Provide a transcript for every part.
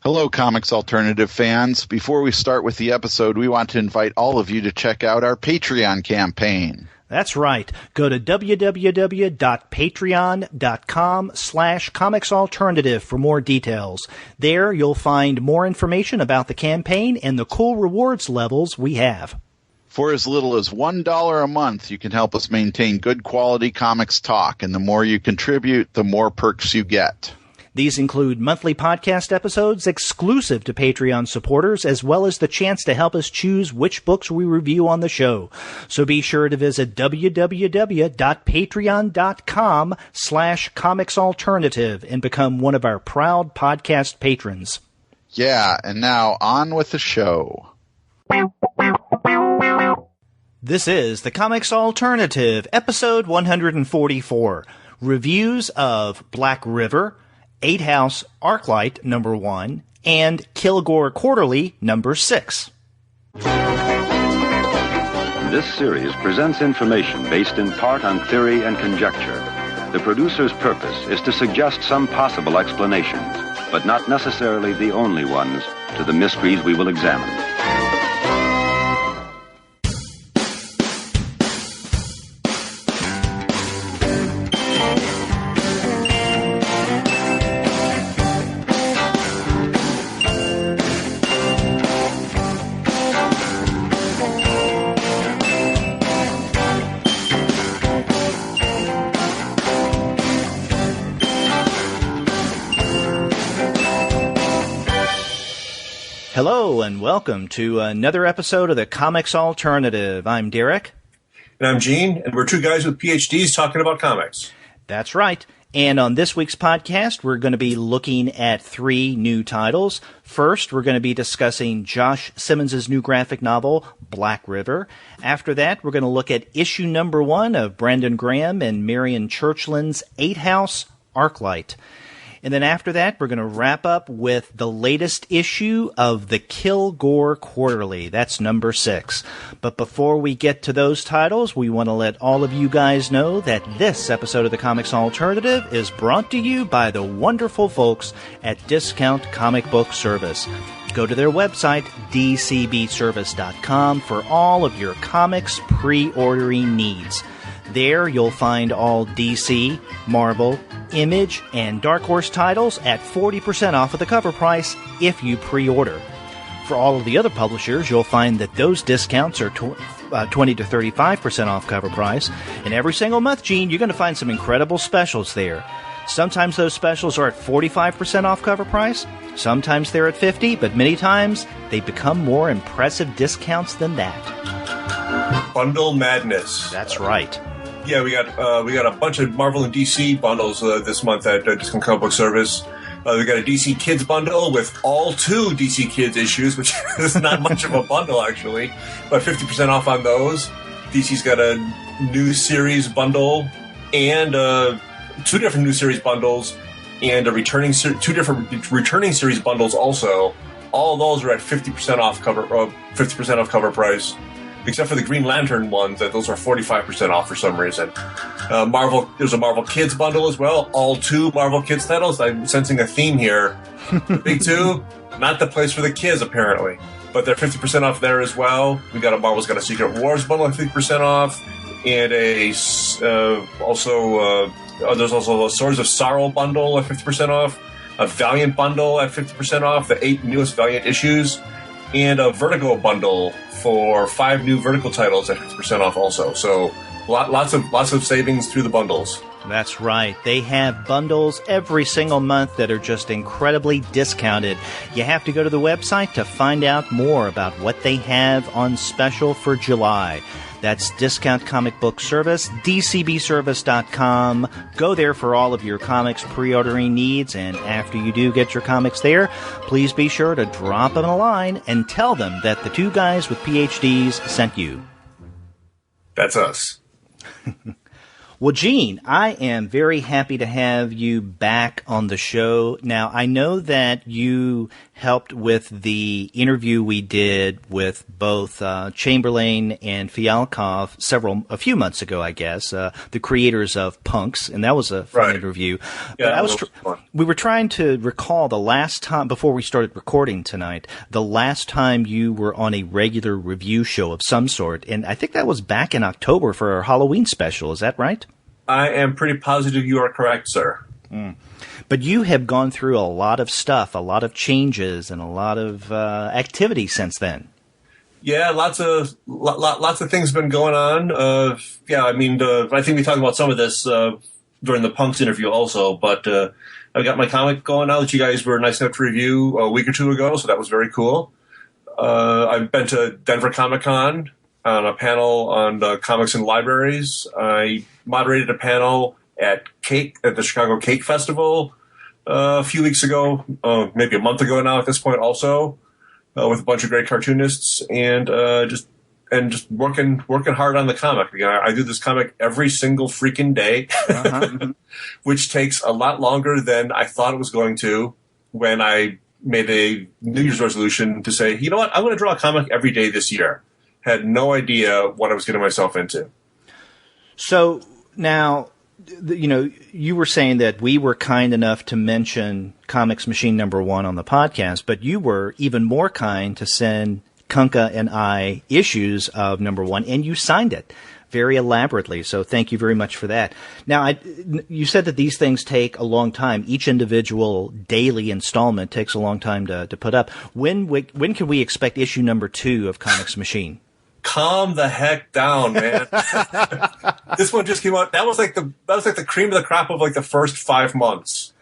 Hello, Comics Alternative fans. Before we start with the episode, we want to invite all of you to check out our Patreon campaign. That's right. Go to www.patreon.com/comicsalternative for more details. There you'll find more information about the campaign and the cool rewards levels we have. For as little as $1 a month, you can help us maintain good quality comics talk, and the more you contribute, the more perks you get. These include monthly podcast episodes exclusive to Patreon supporters, as well as the chance to help us choose which books we review on the show. So be sure to visit www.patreon.com/comicsalternative and become one of our proud podcast patrons. Yeah, and now on with the show. This is the Comics Alternative, episode 144, reviews of Black River, 8 House Arclight number 1, and Kilgore Quarterly number 6. This series presents information based in part on theory and conjecture. The producer's purpose is to suggest some possible explanations, but not necessarily the only ones, to the mysteries we will examine. Hello, and welcome to another episode of the Comics Alternative. I'm Derek. And I'm Gene, and we're two guys with PhDs talking about comics. That's right. And on this week's podcast, we're going to be looking at 3 new titles. First, we're going to be discussing Josh Simmons' new graphic novel, Black River. After that, we're going to look at issue number 1 of Graham and Marian Churchland's 8 House Arclight. And then after that, we're going to wrap up with the latest issue of the Kilgore Quarterly. That's number 6. But before we get to those titles, we want to let all of you guys know that this episode of the Comics Alternative is brought to you by the wonderful folks at Discount Comic Book Service. Go to their website, dcbservice.com, for all of your comics pre-ordering needs. There you'll find all DC, Marvel, Image, and Dark Horse titles at 40% off of the cover price if you pre-order. For all of the other publishers, you'll find that those discounts are 20 to 35% off cover price. And every single month, Gene, you're going to find some incredible specials there. Sometimes those specials are at 45% off cover price. Sometimes they're at 50%, but many times they become more impressive discounts than that. Bundle madness. That's right. Yeah, we got a bunch of Marvel and DC bundles this month at Discount Comic Book Service. We got a DC Kids bundle with all 2 DC Kids issues, which is not much of a bundle actually, but 50% off on those. DC's got a new series bundle and 2 different new series bundles and a 2 different returning series bundles also. All of those are at 50% off cover price. Except for the Green Lantern ones, those are 45% off for some reason. There's a Marvel Kids bundle as well. All 2 Marvel Kids titles. I'm sensing a theme here. The big 2, not the place for the kids apparently, but they're 50% off there as well. Marvel's got a Secret Wars bundle at 50% off, and there's also a Swords of Sorrow bundle at 50% off, a Valiant bundle at 50% off, the 8 newest Valiant issues, and a Vertigo bundle for 5 new Vertigo titles at 50% off also. So lots of savings through the bundles. That's right. They have bundles every single month that are just incredibly discounted. You have to go to the website to find out more about what they have on special for July. That's Discount Comic Book Service, dcbservice.com. Go there for all of your comics pre-ordering needs, and after you do get your comics there, please be sure to drop them a line and tell them that the 2 guys with PhDs sent you. That's us. Well, Gene, I am very happy to have you back on the show. Now, I know that you helped with the interview we did with both Chamberlain and Fialkov a few months ago, I guess, the creators of Punks, and that was a fun interview. Yeah, but we were trying to recall the last time, before we started recording tonight, the last time you were on a regular review show of some sort, and I think that was back in October for our Halloween special. Is that right? I am pretty positive you are correct, sir. But you have gone through a lot of stuff, a lot of changes, and a lot of activity since then. Yeah, lots of things have been going on. I think we talked about some of this during the Punks interview also, but I've got my comic going now that you guys were nice enough to review a week or two ago, so that was very cool. I've been to Denver Comic-Con on a panel on comics in libraries. I moderated a panel at the Chicago Cake Festival a few weeks ago, maybe a month ago now at this point also, with a bunch of great cartoonists and just working hard on the comic. You know, I do this comic every single freaking day, which takes a lot longer than I thought it was going to when I made a New Year's resolution to say, you know what, I'm going to draw a comic every day this year. Had no idea what I was getting myself into. So now, you were saying that we were kind enough to mention Comics Machine #1 on the podcast, but you were even more kind to send Kunka and I issues of #1, and you signed it very elaborately. So thank you very much for that. Now, you said that these things take a long time. Each individual daily installment takes a long time to put up. When can we expect issue #2 of Comics Machine? Calm the heck down, man. This one just came out. That was like the cream of the crop of like the first 5 months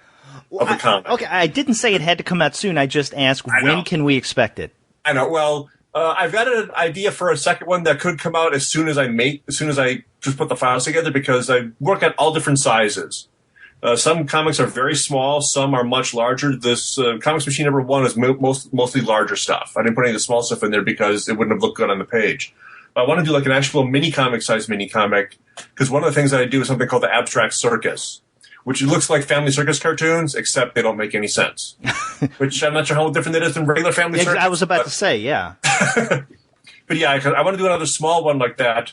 of the comic. Okay, I didn't say it had to come out soon. I just asked, when can we expect it? I know. Well, I've got an idea for a second one that could come out as soon as I just put the files together, because I work at all different sizes. Some comics are very small, some are much larger. This Comics Machine #1 is mostly larger stuff. I didn't put any of the small stuff in there because it wouldn't have looked good on the page. But I want to do like an actual mini comic, because one of the things that I do is something called the Abstract Circus, which looks like Family Circus cartoons, except they don't make any sense. Which I'm not sure how different that is than regular Family Circus. I was about to say, yeah. But yeah, I want to do another small one like that,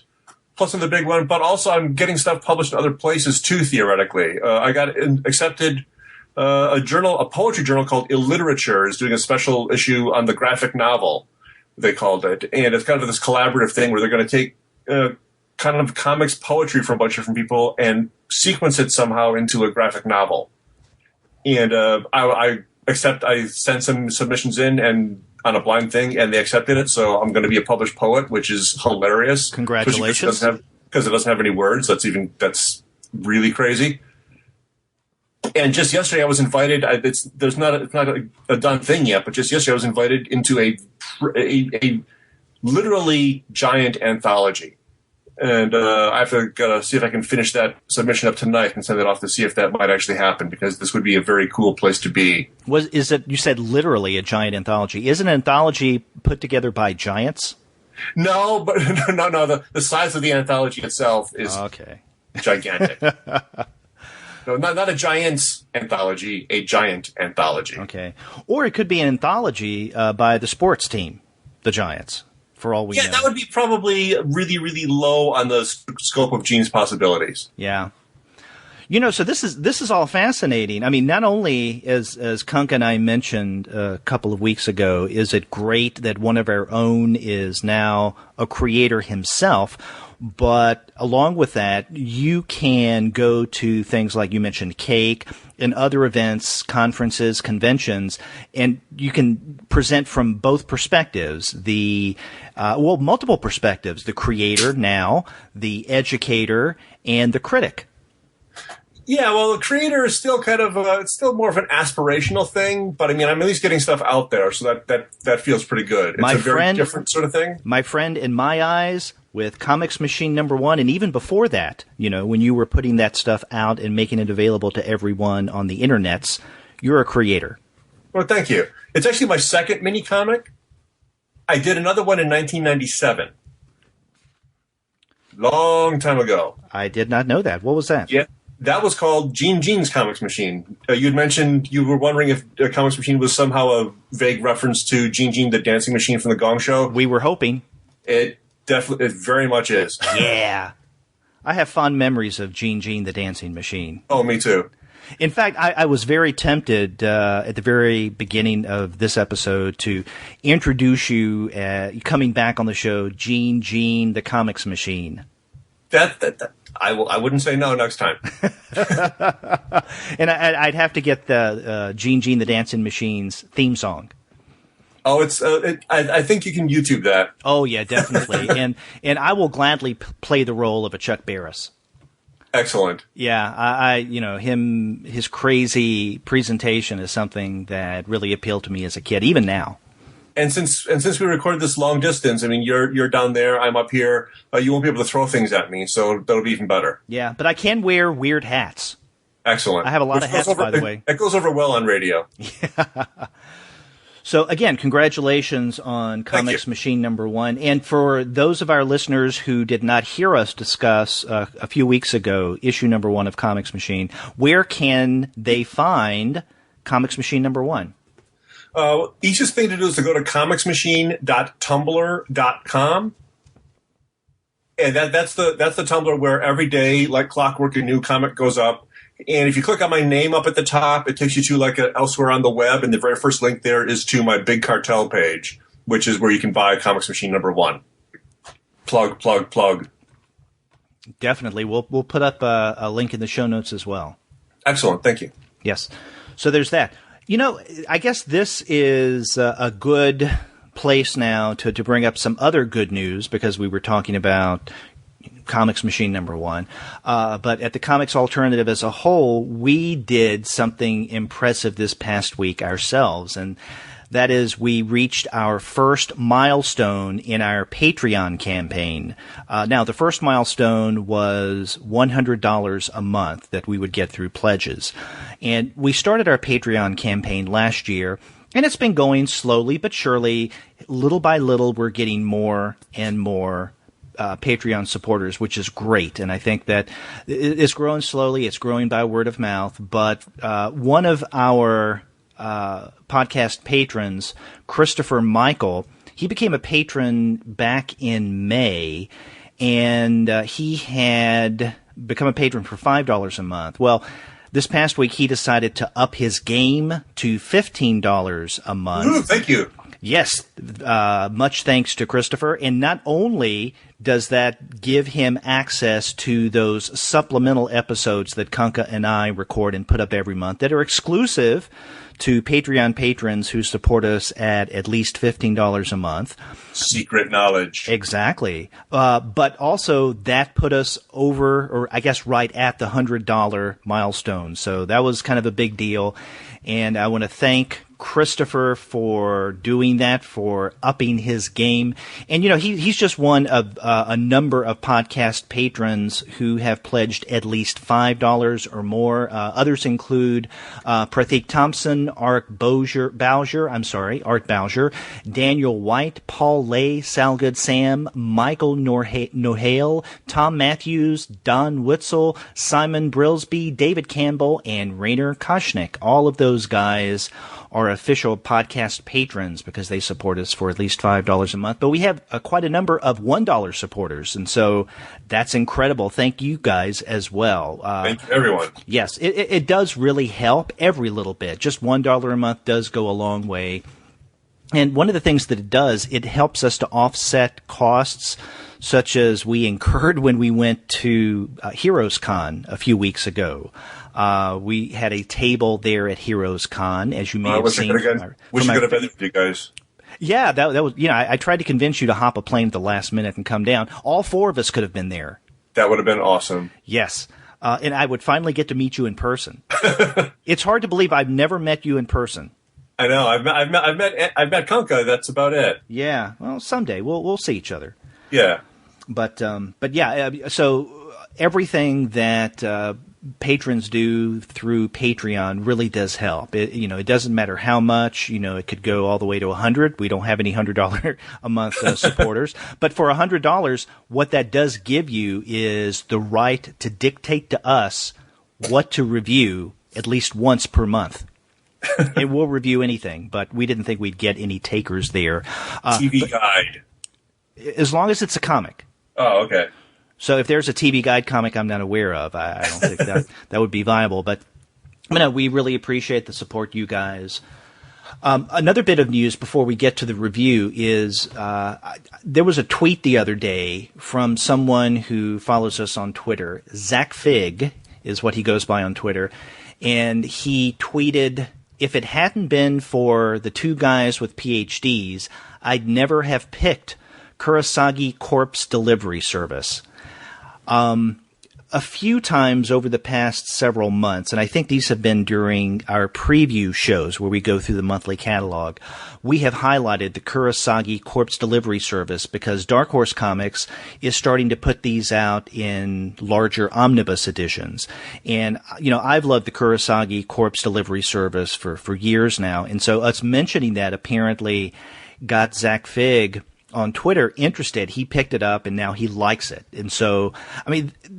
plus another big one, but also I'm getting stuff published in other places too, theoretically. I got accepted a poetry journal called Illiterature is doing a special issue on the graphic novel, they called it. And it's kind of this collaborative thing where they're going to take kind of comics poetry from a bunch of different people and sequence it somehow into a graphic novel. And I sent some submissions in and on a blind thing, and they accepted it. So I'm going to be a published poet, which is hilarious. Congratulations! Because it doesn't have any words. That's really crazy. And just yesterday, I was invited. It's not a done thing yet, but just yesterday, I was invited into a literally giant anthology. And I have to see if I can finish that submission up tonight and send it off to see if that might actually happen, because this would be a very cool place to be. You said literally a giant anthology? Is an anthology put together by giants? No, but no. The size of the anthology itself is gigantic. No, not a giant's anthology, a giant anthology. Okay. Or it could be an anthology by the sports team, the Giants. For all we know. That would be probably really, really low on the scope of Gene's possibilities. Yeah. So this is all fascinating. I mean, not only as Kunk and I mentioned a couple of weeks ago, is it great that one of our own is now a creator himself, but along with that, you can go to things like you mentioned, Cake, and other events, conferences, conventions, and you can present from both perspectives, multiple perspectives, the creator now, the educator, and the critic. Yeah, well, the creator is still kind of it's still more of an aspirational thing, but I mean, I'm at least getting stuff out there, so that feels pretty good. It's very different sort of thing. My friend, in my eyes, with Comics Machine #1, and even before that, when you were putting that stuff out and making it available to everyone on the internets, you're a creator. Well, thank you. It's actually my second mini comic. I did another one in 1997. long time ago. I did not know that. What was that? Yeah, that was called Gene Gene's Comics Machine. You had mentioned you were wondering if Comics Machine was somehow a vague reference to Gene Gene, the dancing machine from the Gong Show. We were hoping. It very much is. Yeah. I have fond memories of Gene Gene, the dancing machine. Oh, me too. In fact, I was very tempted at the very beginning of this episode to introduce you, coming back on the show, Gene Gene, the Comics Machine. I wouldn't say no next time. And I'd have to get the Gene Gene, the Dancing Machine's theme song. Oh, I think you can YouTube that. Oh yeah, definitely. and I will gladly play the role of a Chuck Barris. Excellent. Yeah, his crazy presentation is something that really appealed to me as a kid, even now. And since we recorded this long distance, I mean, you're down there, I'm up here. You won't be able to throw things at me, so that'll be even better. Yeah, but I can wear weird hats. Excellent. I have a lot of hats, by the way. It goes over well on radio. Yeah. So, again, congratulations on Comics Machine #1. And for those of our listeners who did not hear us discuss a few weeks ago issue #1 of Comics Machine, where can they find Comics Machine #1? Easiest thing to do is to go to comicsmachine.tumblr.com. And that's the Tumblr where every day, like clockwork, a new comic goes up. And if you click on my name up at the top, it takes you to elsewhere on the web. And the very first link there is to my Big Cartel page, which is where you can buy Comics Machine #1. Plug. Definitely. We'll put up a link in the show notes as well. Excellent. Thank you. Yes. So there's that. I guess this is a good place now to bring up some other good news, because we were talking about Comics Machine #1. But at the Comics Alternative as a whole, we did something impressive this past week ourselves, and that is we reached our first milestone in our Patreon campaign. Now, the first milestone was $100 a month that we would get through pledges. And we started our Patreon campaign last year, and it's been going slowly but surely. Little by little, we're getting more and more Patreon supporters, which is great. And I think that it's growing slowly. It's growing by word of mouth. But one of our podcast patrons, Christopher Michael, he became a patron back in May, and he had become a patron for $5 a month. Well, this past week he decided to up his game to $15 a month. Ooh, thank you. Yes, much thanks to Christopher. And not only does that give him access to those supplemental episodes that Kanka and I record and put up every month that are exclusive to Patreon patrons who support us at least $15 a month. Secret knowledge. Exactly. But also that put us over, or I guess right at the $100 milestone. So that was kind of a big deal. And I want to thank Christopher for doing that, for upping his game. And, he's just one of a number of podcast patrons who have pledged at least $5 or more. Others include Pratik Thompson, Art Bowser, Daniel White, Paul Lay, Salgood Sam, Michael Nohale, Tom Matthews, Don Witzel, Simon Brilsby, David Campbell, and Rainer Koshnick. All of those guys are official podcast patrons because they support us for at least $5 a month. But we have quite a number of $1 supporters, and so that's incredible. Thank you guys as well. Thank you, everyone. Yes, it does really help every little bit. Just $1 a month does go a long way. And one of the things that it does, it helps us to offset costs such as we incurred when we went to Heroes Con a few weeks ago. We had a table there at Heroes Con, as you may have seen. Wish you could have been there with you guys. Yeah, that was. I tried to convince you to hop a plane at the last minute and come down. All four of us could have been there. That would have been awesome. Yes, and I would finally get to meet you in person. It's hard to believe I've never met you in person. I know. I've met Kanka. That's about it. Yeah. Well, someday we'll see each other. Yeah. But yeah. So everything that patrons do through Patreon really does help. It doesn't matter how much. It could go all the way to $100. We don't have any $100 a month supporters, but for $100, what that does give you is the right to dictate to us what to review at least once per month. It will review anything, but we didn't think we'd get any takers there. TV guide, as long as it's a comic. Oh, okay. So if there's a TV guide comic I'm not aware of, I don't think that would be viable. But we really appreciate the support, you guys. Another bit of news before we get to the review is there was a tweet the other day from someone who follows us on Twitter. Zach Fig is what he goes by on Twitter. And he tweeted, "If it hadn't been for the two guys with PhDs, I'd never have picked Kurosagi Corpse Delivery Service." A few times over the past several months, and I think these have been during our preview shows where we go through the monthly catalog, we have highlighted the Kurosagi Corpse Delivery Service because Dark Horse Comics is starting to put these out in larger omnibus editions. And, I've loved the Kurosagi Corpse Delivery Service for years now. And so us mentioning that apparently got Zach Fig on Twitter interested. He picked it up and now he likes it. And so,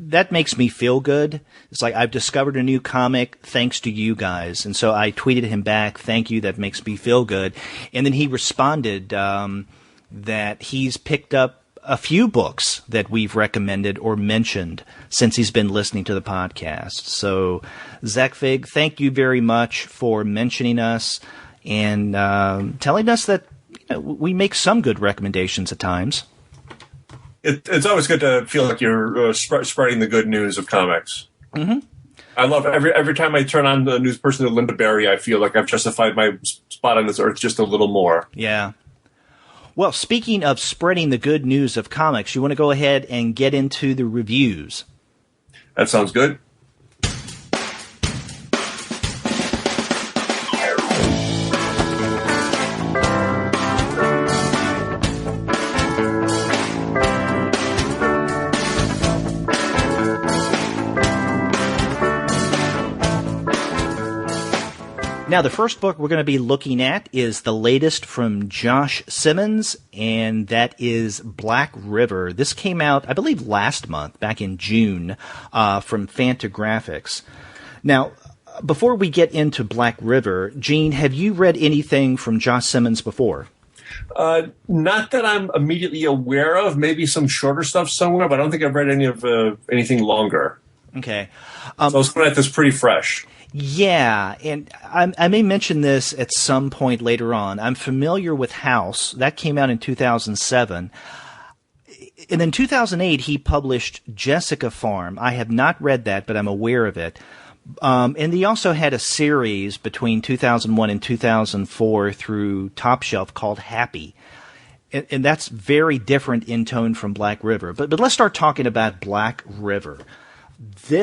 that makes me feel good. It's like I've discovered a new comic thanks to you guys. And so I tweeted him back, "Thank you, that makes me feel good." And then he responded that he's picked up a few books that we've recommended or mentioned since he's been listening to the podcast. So, Zach Fig, thank you very much for mentioning us and telling us that we make some good recommendations at times. It's always good to feel like you're spreading the good news of comics. Mm-hmm. I love every time I turn on the news person to Linda Berry, I feel like I've justified my spot on this earth just a little more. Yeah. Well, speaking of spreading the good news of comics, you want to go ahead and get into the reviews. That sounds good. Now, the first book we're going to be looking at is the latest from Josh Simmons, and that is Black River. This came out, I believe, last month, back in June, from Fantagraphics. Now, before we get into Black River, Gene, have you read anything from Josh Simmons before? Not that I'm immediately aware of. Maybe some shorter stuff somewhere, but I don't think I've read anything longer. Okay. So I was looking at this pretty fresh. Yeah, and I may mention this at some point later on. I'm familiar with House. That came out in 2007. And in 2008, he published Jessica Farm. I have not read that, but I'm aware of it. And he also had a series between 2001 and 2004 through Top Shelf called Happy. And that's very different in tone from Black River. But let's start talking about Black River.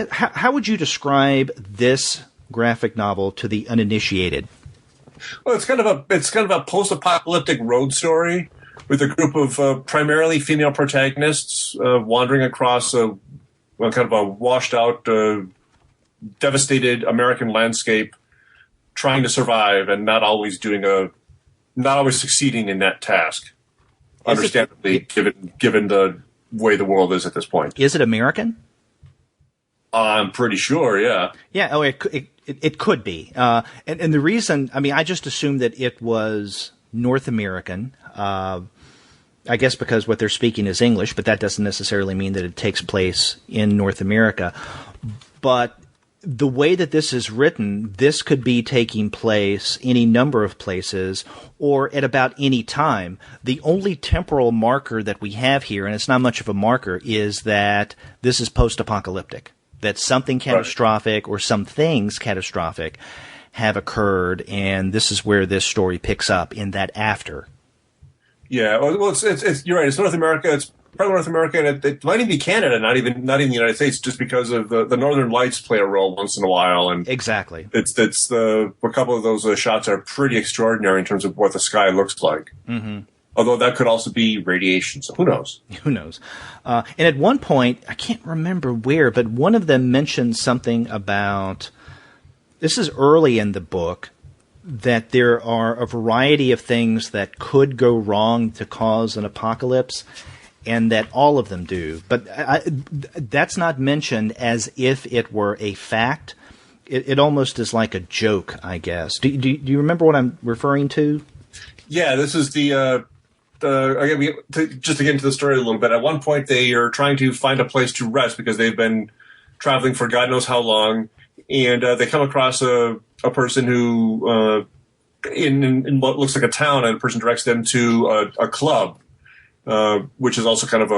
How would you describe this graphic novel to the uninitiated? Well, it's kind of a post-apocalyptic road story with a group of primarily female protagonists wandering across kind of a washed-out, devastated American landscape, trying to survive and not always succeeding in that task. Understandably, given the way the world is at this point. Is it American? I'm pretty sure, yeah. Yeah, it could be. And the reason, I just assumed that it was North American, I guess because what they're speaking is English, but that doesn't necessarily mean that it takes place in North America. But the way that this is written, this could be taking place any number of places or at about any time. The only temporal marker that we have here, and it's not much of a marker, is that this is post-apocalyptic. That something catastrophic or some things catastrophic have occurred, and this is where this story picks up in that after. Yeah, well, it's you're right. It's North America. It's probably North America, and it might even be Canada, not even the United States, just because of the Northern Lights play a role once in a while. And exactly, a couple of those shots are pretty extraordinary in terms of what the sky looks like. Mm-hmm. Although that could also be radiation, so who knows? Who knows? And at one point, I can't remember where, but one of them mentioned something about, this is early in the book, that there are a variety of things that could go wrong to cause an apocalypse, and that all of them do. But that's not mentioned as if it were a fact. It almost is like a joke, I guess. Do you remember what I'm referring to? Yeah, this is again, just to get into the story a little bit, at one point they are trying to find a place to rest because they've been traveling for God knows how long, and they come across a person who, in what looks like a town, and a person directs them to a club, which is also kind of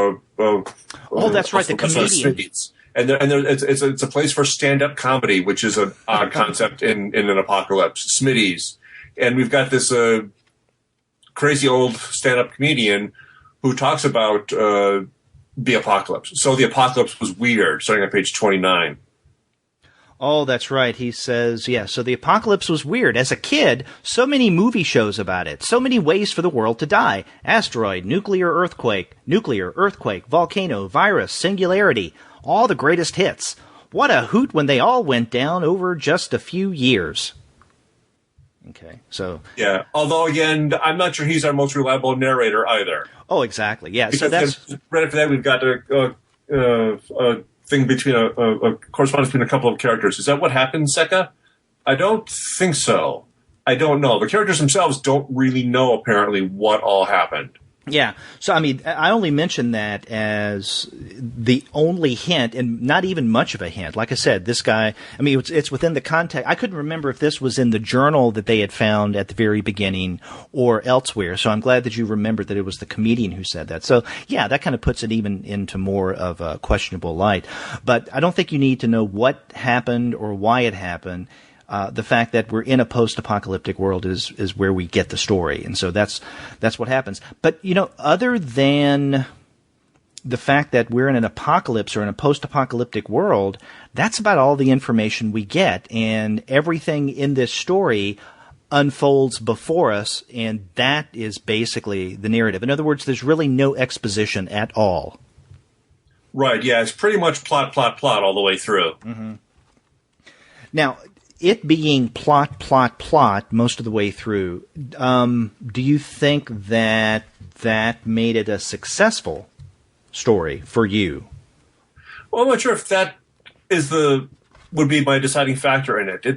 that's right, the comedian. And it's a place for stand-up comedy, which is an odd concept in an apocalypse. Smitty's. And we've got this crazy old stand-up comedian who talks about the apocalypse. So the apocalypse was weird, starting on page 29. Oh, that's right. He says, yeah, so the apocalypse was weird. As a kid, so many movie shows about it. So many ways for the world to die. Asteroid, nuclear, earthquake, volcano, virus, singularity. All the greatest hits. What a hoot when they all went down over just a few years. Okay, so... Yeah, although, again, I'm not sure he's our most reliable narrator either. Oh, exactly, yeah. Because so that's... right after that, we've got a thing between a correspondence between a couple of characters. Is that what happened, Secca? I don't think so. I don't know. The characters themselves don't really know, apparently, what all happened. Yeah. So, I mean, I only mention that as the only hint, and not even much of a hint. Like I said, this guy, I mean, it's within the context. I couldn't remember if this was in the journal that they had found at the very beginning or elsewhere. So I'm glad that you remembered that it was the comedian who said that. So, yeah, that kind of puts it even into more of a questionable light. But I don't think you need to know what happened or why it happened. The fact that we're in a post-apocalyptic world is where we get the story, and so that's what happens. But other than the fact that we're in an apocalypse or in a post-apocalyptic world, that's about all the information we get, and everything in this story unfolds before us, and that is basically the narrative. In other words, there's really no exposition at all. Right. Yeah, it's pretty much plot all the way through. Mm-hmm. Now, it being plot most of the way through, do you think that made it a successful story for you? Well, I'm not sure if that would be my deciding factor in it.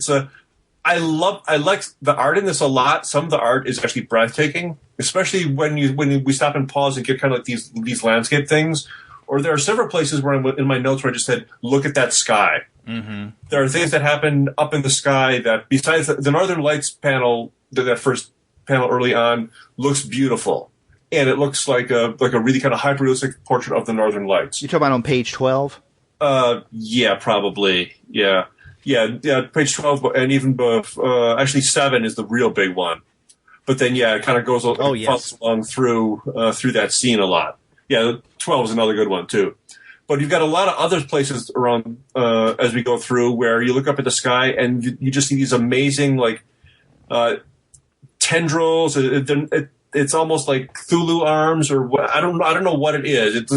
I like the art in this a lot. Some of the art is actually breathtaking, especially when we stop and pause and get kind of like these landscape things. Or there are several places where I'm in my notes where I just said, "Look at that sky." Mm-hmm. There are things that happen up in the sky that, besides the Northern Lights panel, that first panel early on, looks beautiful, and it looks like a really kind of hyper-realistic portrait of the Northern Lights. You talking about on page 12? Yeah, probably. Yeah. Page 12, and even actually 7 is the real big one. But then, yeah, it kind of goes follows along through that scene a lot. Yeah, 12 is another good one too. But you've got a lot of other places around as we go through where you look up at the sky and you just see these amazing tendrils. It's almost like Cthulhu arms, or I don't know what it is.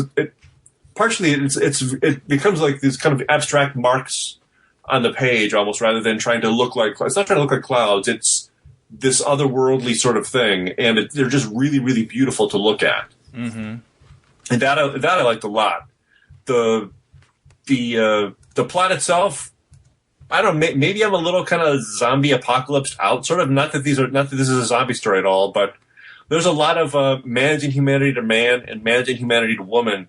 Partially it becomes like these kind of abstract marks on the page almost, rather than trying to look like, it's not trying to look like clouds. It's this otherworldly sort of thing, and they're just really, really beautiful to look at. Mm-hmm. And that I liked a lot. The plot itself, I don't know, maybe I'm a little kind of zombie apocalypse out, sort of. Not that this is a zombie story at all, but there's a lot of managing humanity to man and managing humanity to woman.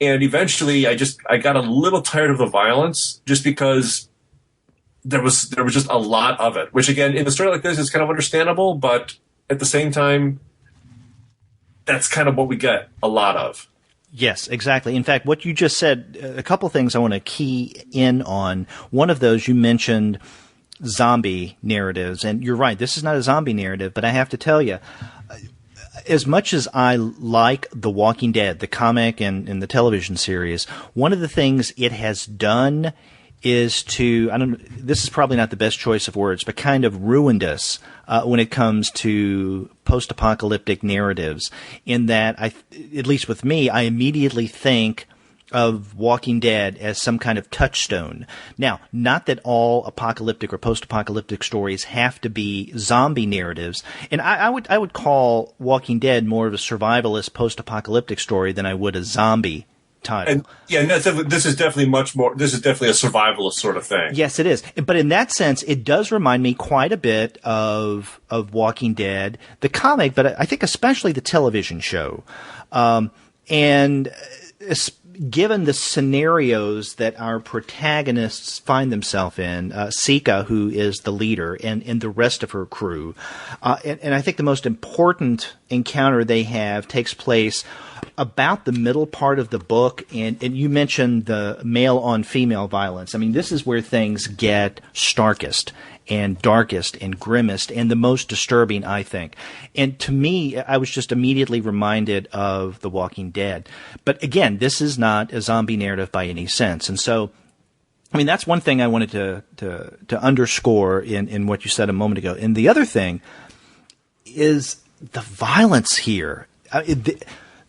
And eventually I got a little tired of the violence, just because there was just a lot of it, which again, in a story like this is kind of understandable, but at the same time, that's kind of what we get a lot of. Yes, exactly. In fact, what you just said, a couple things I want to key in on. One of those, you mentioned zombie narratives, and you're right, this is not a zombie narrative, but I have to tell you, as much as I like The Walking Dead, the comic and the television series, one of the things it has done is to, this is probably not the best choice of words, but kind of ruined us when it comes to post-apocalyptic narratives, in that, at least with me, I immediately think of Walking Dead as some kind of touchstone. Now, not that all apocalyptic or post-apocalyptic stories have to be zombie narratives, and I would call Walking Dead more of a survivalist post-apocalyptic story than I would a zombie title. And yeah, this is definitely a survivalist sort of thing. Yes, it is. But in that sense, it does remind me quite a bit of Walking Dead, the comic, but I think especially the television show. Given the scenarios that our protagonists find themselves in, Sika, who is the leader, and the rest of her crew, and I think the most important encounter they have takes place about the middle part of the book, and you mentioned the male on female violence. I mean, this is where things get starkest and darkest and grimmest and the most disturbing, I think. And to me, I was just immediately reminded of The Walking Dead. But again, this is not a zombie narrative by any sense. And so, I mean, that's one thing I wanted to underscore in what you said a moment ago. And the other thing is the violence here.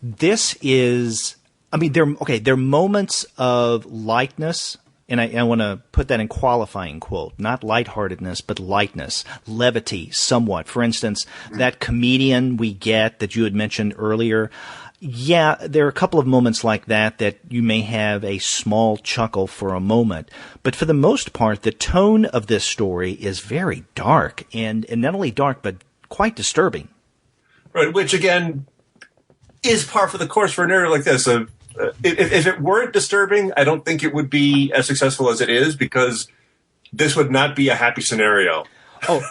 This is, I mean, there are moments of lightness, and I want to put that in qualifying quote, not lightheartedness, but lightness, levity, somewhat. For instance, that comedian we get that you had mentioned earlier, yeah, there are a couple of moments like that you may have a small chuckle for a moment. But for the most part, the tone of this story is very dark, and not only dark, but quite disturbing. Right, which again is par for the course for a narrative like this. If it weren't disturbing, I don't think it would be as successful as it is, because this would not be a happy scenario. Oh,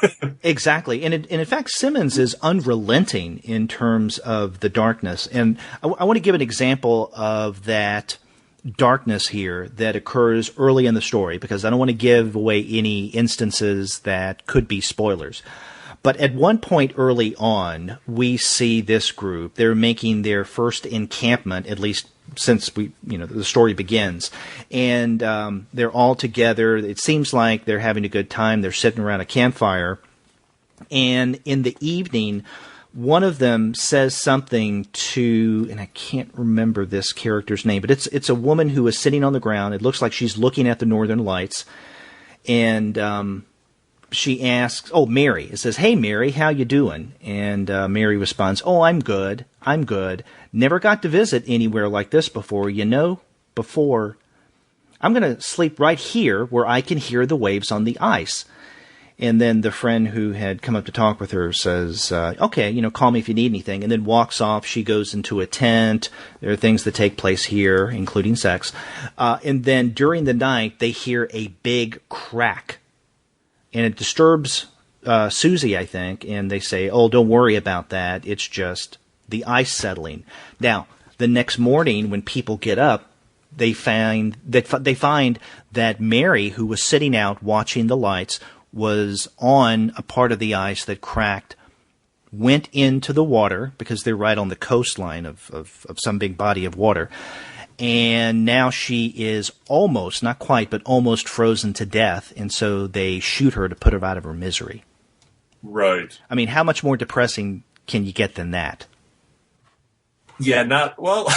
exactly. And in fact, Simmons is unrelenting in terms of the darkness. And I want to give an example of that darkness here that occurs early in the story, because I don't want to give away any instances that could be spoilers. But at one point early on, we see this group. They're making their first encampment, at least since the story begins. And they're all together. It seems like they're having a good time. They're sitting around a campfire. And in the evening, one of them says something to, and I can't remember this character's name, but it's a woman who is sitting on the ground. It looks like she's looking at the northern lights. And she asks, Mary. It says, "Hey, Mary, how you doing?" And Mary responds, "Oh, I'm good. I'm good. Never got to visit anywhere like this before. Before. I'm going to sleep right here where I can hear the waves on the ice." And then the friend who had come up to talk with her says, "Okay, call me if you need anything," and then walks off. She goes into a tent. There are things that take place here, including sex. And then during the night, they hear a big crack. And it disturbs Susie, I think, and they say, "Oh, don't worry about that. It's just the ice settling." Now, the next morning when people get up, they find that Mary, who was sitting out watching the lights, was on a part of the ice that cracked, went into the water, because they're right on the coastline of some big body of water. And now she is almost, not quite, but almost frozen to death. And so they shoot her to put her out of her misery. Right. I mean, how much more depressing can you get than that? Yeah, not, well.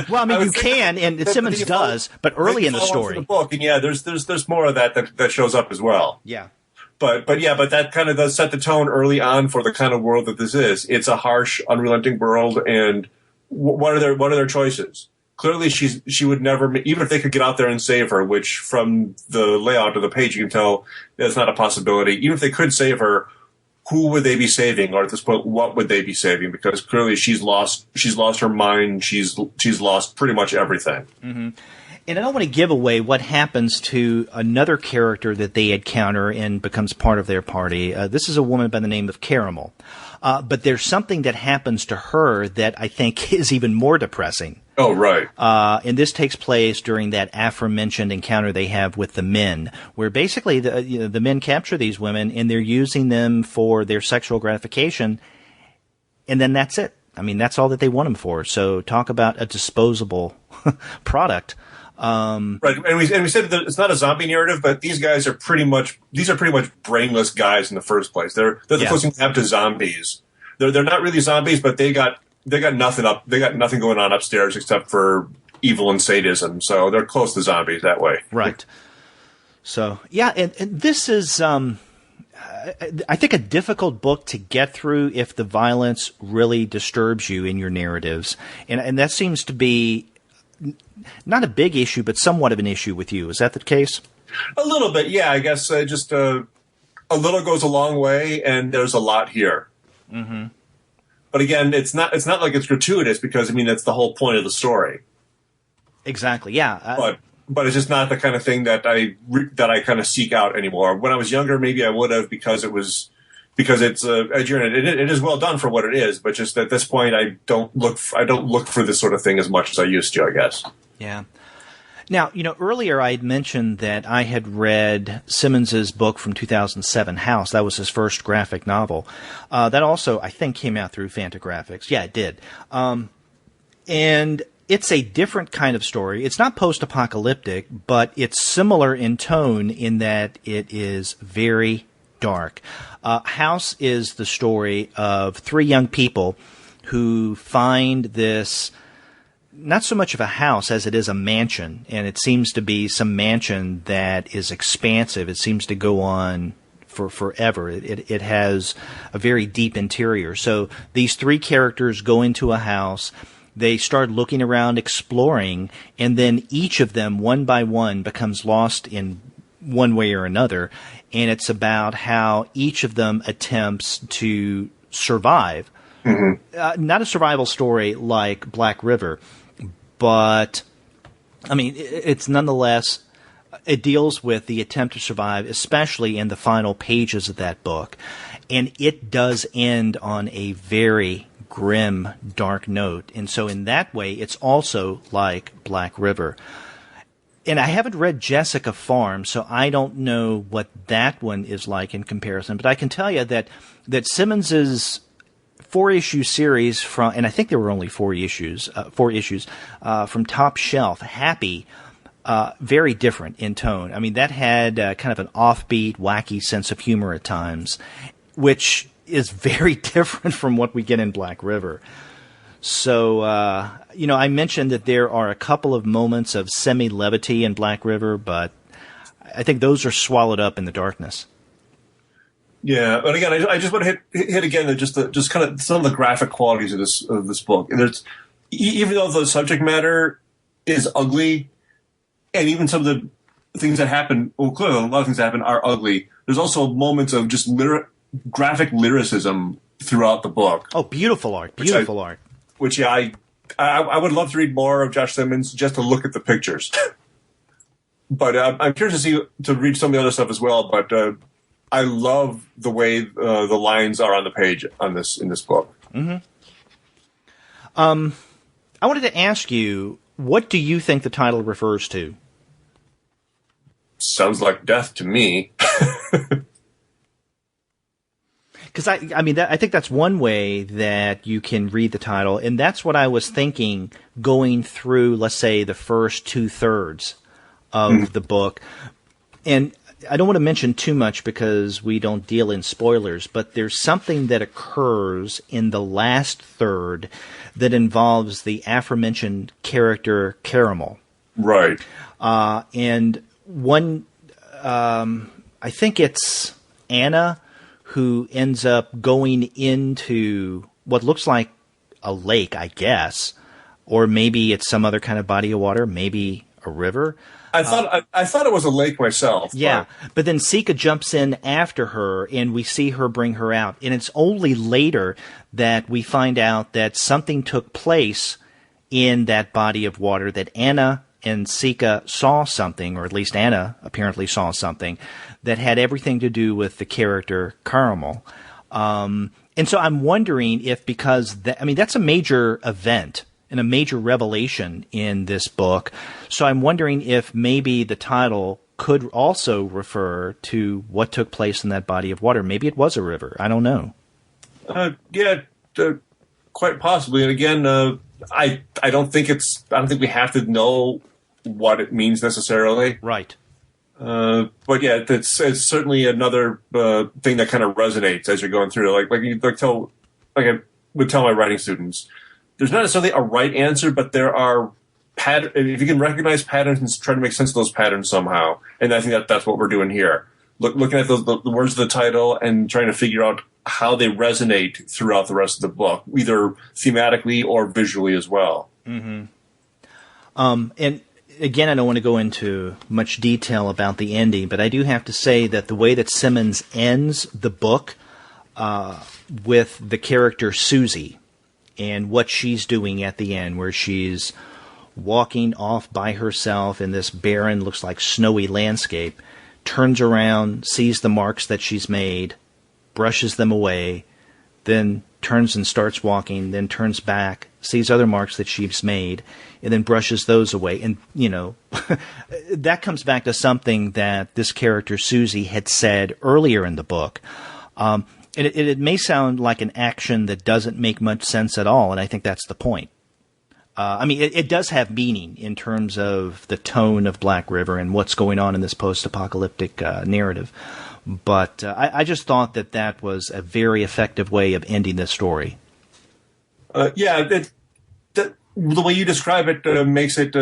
Well, I mean, you can, and Simmons does, but early in the story. The book, and yeah, there's more of that shows up as well. Yeah. But that kind of does set the tone early on for the kind of world that this is. It's a harsh, unrelenting world, and what are their choices? Clearly, she would never, even if they could get out there and save her, which from the layout of the page you can tell that's not a possibility. Even if they could save her, who would they be saving, or at this point, what would they be saving? Because clearly, she's lost her mind. She's lost pretty much everything. Mm-hmm. And I don't want to give away what happens to another character that they encounter and becomes part of their party. This is a woman by the name of Caramel. But there's something that happens to her that I think is even more depressing. Oh, right. And this takes place during that aforementioned encounter they have with the men, where basically the men capture these women and they're using them for their sexual gratification, and then that's it. I mean, that's all that they want them for. So talk about a disposable product. Right, and we said that it's not a zombie narrative, but these guys are pretty much brainless guys in the first place. They're the closest thing to zombies. They're not really zombies, but they got nothing up. They got nothing going on upstairs except for evil and sadism. So they're close to zombies that way. Right. So yeah, and this is I think a difficult book to get through if the violence really disturbs you in your narratives, and that seems to be not a big issue, but somewhat of an issue with you. Is that the case? A little bit, yeah. I guess just a little goes a long way, and there's a lot here. Mm-hmm. But again, it's not like it's gratuitous because I mean that's the whole point of the story. Exactly. Yeah. But it's just not the kind of thing that I kind of seek out anymore. When I was younger, maybe I would have because it's it is well done for what it is. But just at this point, I don't look for this sort of thing as much as I used to, I guess. Yeah. Now, earlier I had mentioned that I had read Simmons's book from 2007, House. That was his first graphic novel. That also, I think, came out through Fantagraphics. Yeah, it did. And it's a different kind of story. It's not post-apocalyptic, but it's similar in tone in that it is very dark. House is the story of three young people who find this, not so much of a house as it is a mansion, and it seems to be some mansion that is expansive. It seems to go on for forever. It has a very deep interior. So these three characters go into a house. They start looking around, exploring, and then each of them, one by one, becomes lost in one way or another. And it's about how each of them attempts to survive. Mm-hmm. Not a survival story like Black River, but, I mean, it's nonetheless, it deals with the attempt to survive, especially in the final pages of that book. And it does end on a very grim, dark note. And so in that way, it's also like Black River. And I haven't read Jessica Farm, so I don't know what that one is like in comparison. But I can tell you that Simmons's 4-issue series and I think there were only 4 issues, from Top Shelf, Happy, very different in tone. I mean, that had kind of an offbeat, wacky sense of humor at times, which is very different from what we get in Black River. So, I mentioned that there are a couple of moments of semi-levity in Black River, but I think those are swallowed up in the darkness. Yeah, but again, I just want to hit again just kind of some of the graphic qualities of this book. And there's, even though the subject matter is ugly, and even some of the things that happen, well, clearly a lot of things that happen are ugly. There's also moments of just graphic lyricism throughout the book. Oh, beautiful art! Beautiful art. Which I would love to read more of Josh Simmons just to look at the pictures. But I'm curious to read some of the other stuff as well. But I love the way the lines are on the page in this book. Mm-hmm. I wanted to ask you, what do you think the title refers to? Sounds like death to me. Because I think that's one way that you can read the title, and that's what I was thinking going through, let's say, the first 2/3 of the book. And I don't want to mention too much because we don't deal in spoilers, but there's something that occurs in the last third that involves the aforementioned character Caramel. Right. And one, I think it's Anna, who ends up going into what looks like a lake, I guess, or maybe it's some other kind of body of water, maybe a river. I thought it was a lake myself. Yeah, but then Sika jumps in after her, and we see her bring her out. And it's only later that we find out that something took place in that body of water, that Anna and Sika saw something, or at least Anna apparently saw something, that had everything to do with the character Caramel. And so I'm wondering if, because that's a major event and a major revelation in this book. So I'm wondering if maybe the title could also refer to what took place in that body of water. Maybe it was a river. I don't know. Quite possibly. And again, I don't think we have to know what it means necessarily. Right. But yeah, it's certainly another thing that kind of resonates as you're going through. I would tell my writing students, there's not necessarily a right answer, but there are if you can recognize patterns and try to make sense of those patterns somehow. And I think that's what we're doing here. Looking at the words of the title and trying to figure out how they resonate throughout the rest of the book, either thematically or visually as well. Mm-hmm. And again, I don't want to go into much detail about the ending, but I do have to say that the way that Simmons ends the book with the character Susie and what she's doing at the end, where she's walking off by herself in this barren, looks like snowy landscape, turns around, sees the marks that she's made, brushes them away, then turns and starts walking, then turns back, sees other marks that she's made, and then brushes those away. And, that comes back to something that this character Susie had said earlier in the book. It may sound like an action that doesn't make much sense at all, and I think that's the point. It does have meaning in terms of the tone of Black River and what's going on in this post-apocalyptic narrative. But I just thought that was a very effective way of ending this story. The way you describe it makes it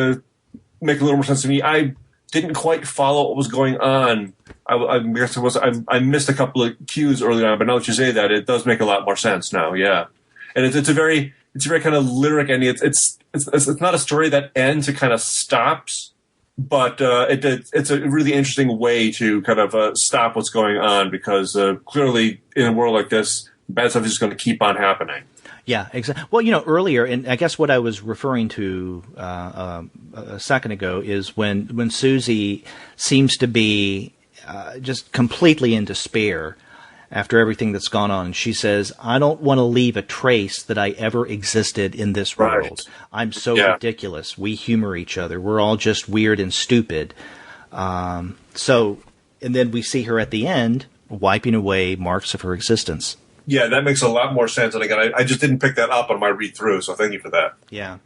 make a little more sense to me. I didn't quite follow what was going on. I guess I missed a couple of cues early on, but now that you say that, it does make a lot more sense now. Yeah, and it's a very kind of lyric ending. It's not a story that ends; it kind of stops. But it's a really interesting way to kind of stop what's going on, because clearly in a world like this, bad stuff is just going to keep on happening. Yeah, exactly. Well, earlier, and I guess what I was referring to a second ago is when Susie seems to be just completely in despair after everything that's gone on. She says, I don't want to leave a trace that I ever existed in this world. Right. I'm so ridiculous. We humor each other. We're all just weird and stupid. And then we see her at the end wiping away marks of her existence. Yeah, that makes a lot more sense. And again, I just didn't pick that up on my read through, so thank you for that. Yeah.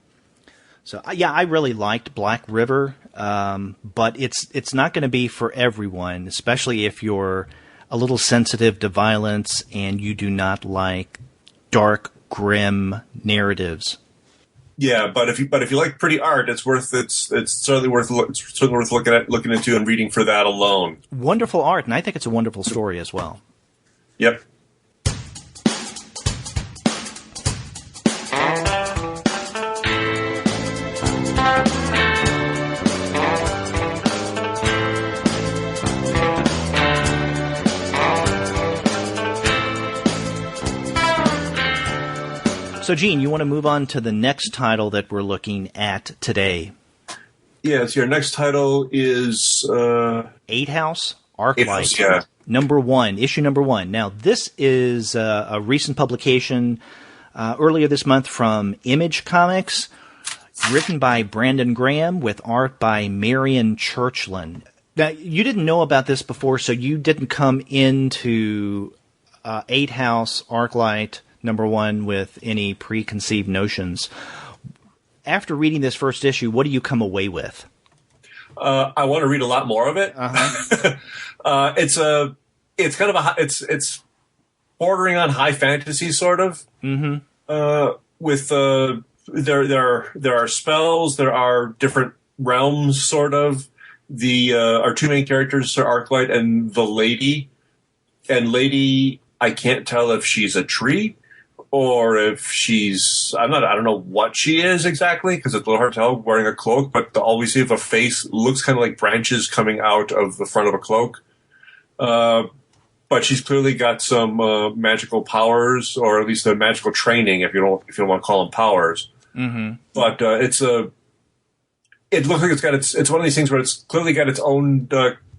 So, I really liked Black River, but it's not going to be for everyone, especially if you're a little sensitive to violence and you do not like dark, grim narratives. Yeah, but if you like pretty art, it's certainly worth looking into and reading for that alone. Wonderful art, and I think it's a wonderful story as well. Yep. So, Gene, you want to move on to the next title that we're looking at today? Yes, your next title is 8 House, Arclight, yeah. issue number 1. Now, this is a recent publication earlier this month from Image Comics, written by Brandon Graham with art by Marian Churchland. Now, you didn't know about this before, so you didn't come into 8 House, Arclight, number 1 with any preconceived notions. After reading this first issue, what do you come away with? I want to read a lot more of it. Uh-huh. It's kind of it's bordering on high fantasy, sort of. Mm-hmm. With there are spells, there are different realms, sort of. Our two main characters are Arclight and the Lady. And Lady, I can't tell if she's a tree or if she's, I don't know what she is exactly, because it's a little hard to tell wearing a cloak, but all we see of a face looks kind of like branches coming out of the front of a cloak. But she's clearly got some magical powers, or at least a magical training, if you don't want to call them powers. Mm-hmm. But it looks like it's one of these things where it's clearly got its own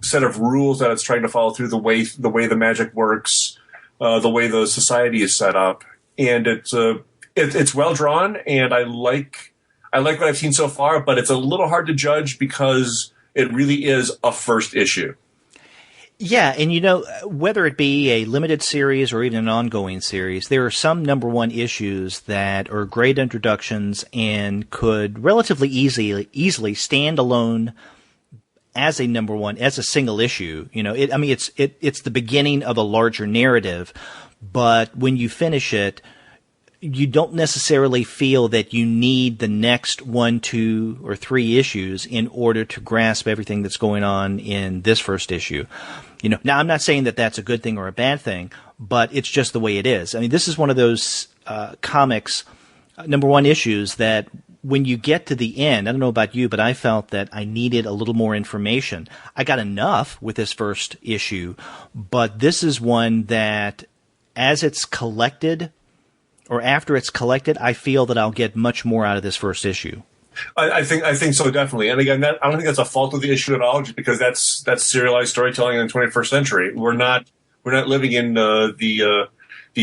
set of rules that it's trying to follow through, the way the magic works, the way the society is set up. And it's well drawn, and I like what I've seen so far, but it's a little hard to judge because it really is a first issue. Yeah, and whether it be a limited series or even an ongoing series, there are some number one issues that are great introductions and could relatively easily stand alone as a number one, as a single issue. It's the beginning of a larger narrative, but when you finish it, you don't necessarily feel that you need the next 1, 2, or 3 issues in order to grasp everything that's going on in this first issue. Now I'm not saying that that's a good thing or a bad thing, but it's just the way it is. I mean, this is one of those comics, number one issues that when you get to the end, I don't know about you, but I felt that I needed a little more information. I got enough with this first issue, but this is one that as it's collected, or after it's collected, I feel that I'll get much more out of this first issue. I think so, definitely. And again, I don't think that's a fault of the issue at all, just because that's serialized storytelling in the 21st century. We're not living in the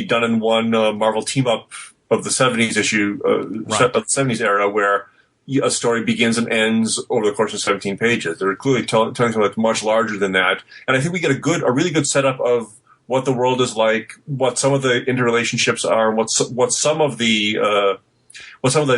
done in one Marvel team up of the 70s issue, right. Of the 70s era, where a story begins and ends over the course of 17 pages. They're clearly telling something that's much larger than that. And I think we get a really good setup of what the world is like, what some of the interrelationships are, what some of the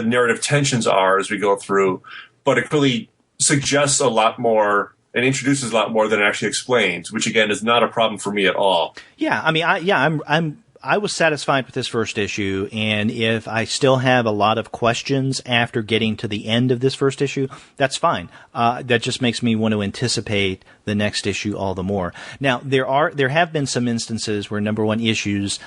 narrative tensions are as we go through. But it really suggests a lot more and introduces a lot more than it actually explains, which again is not a problem for me at all. Yeah, I mean, I was satisfied with this first issue, and if I still have a lot of questions after getting to the end of this first issue, that's fine. That just makes me want to anticipate the next issue all the more. Now, there have been some instances where number one issues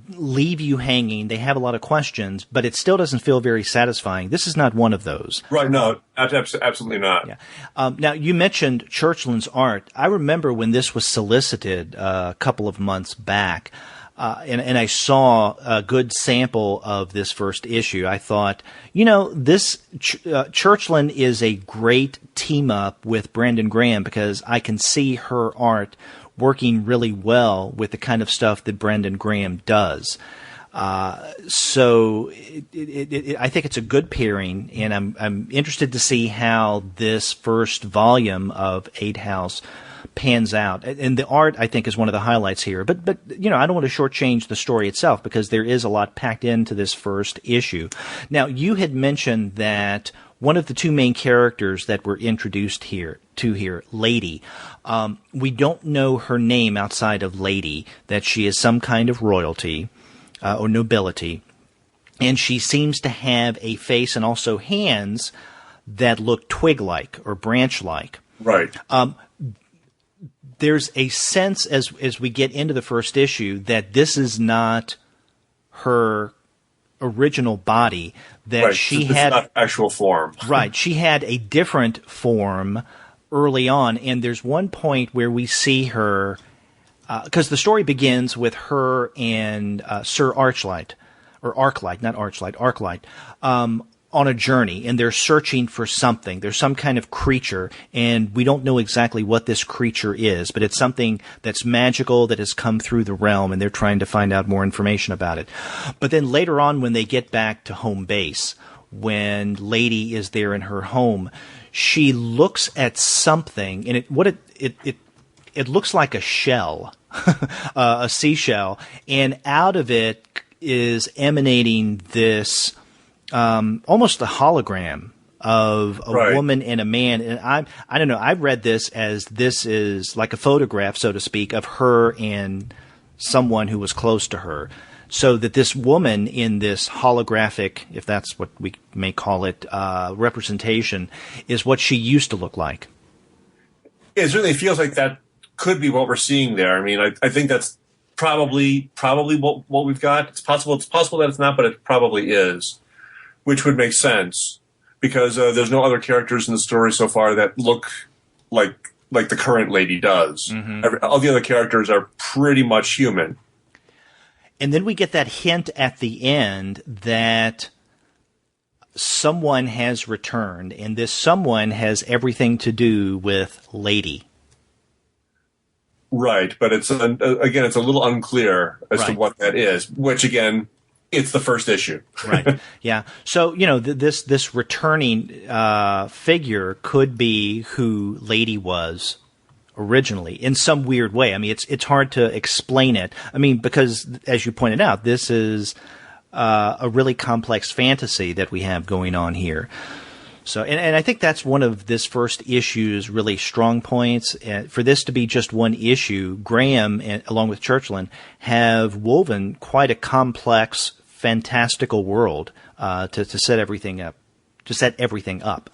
leave you hanging. They have a lot of questions, but it still doesn't feel very satisfying. This is not one of those. Right, no, absolutely not. Yeah. Now, you mentioned Churchland's art. I remember when this was solicited a couple of months back, and I saw a good sample of this first issue. I thought, this Churchland is a great team-up with Brandon Graham, because I can see her art working really well with the kind of stuff that Brandon Graham does. So I think it's a good pairing, and I'm interested to see how this first volume of 8 House pans out. And the art, I think, is one of the highlights here. But I don't want to shortchange the story itself, because there is a lot packed into this first issue. Now, you had mentioned that one of the two main characters that were introduced here, Lady, we don't know her name outside of Lady, that she is some kind of royalty or nobility, and she seems to have a face and also hands that look twig-like or branch-like. Right. There's a sense as we get into the first issue that this is not her original body, that right. she It's had not actual form. Right. She had a different form early on, and there's one point where we see her, because the story begins with her and Sir Arclight, on a journey, and they're searching for something. There's some kind of creature, and we don't know exactly what this creature is, but it's something that's magical that has come through the realm, and they're trying to find out more information about it. But then later on, when they get back to home base, when Lady is there in her home, she looks at something, and it looks like a shell, a seashell, and out of it is emanating this almost a hologram of a right. woman and a man. And I don't know, I've read this as this is like a photograph, so to speak, of her and someone who was close to her. So that this woman in this holographic, if that's what we may call it, representation, is what she used to look like. It certainly feels like that could be what we're seeing there. I mean, I think that's probably what we've got. It's possible that it's not, but it probably is, which would make sense, because there's no other characters in the story so far that look like the current Lady does. Mm-hmm. All the other characters are pretty much human. And then we get that hint at the end that someone has returned, and this someone has everything to do with Lady. Right, but it's again, it's a little unclear as to Right. what that is, which again, it's the first issue. Right. Yeah. So, this returning figure could be who Lady was originally in some weird way. I mean, it's hard to explain it. I mean, because as you pointed out, this is a really complex fantasy that we have going on here. So, and I think that's one of this first issue's really strong points. For this to be just one issue, Graham, along with Churchland, have woven quite a complex, fantastical world to set everything up.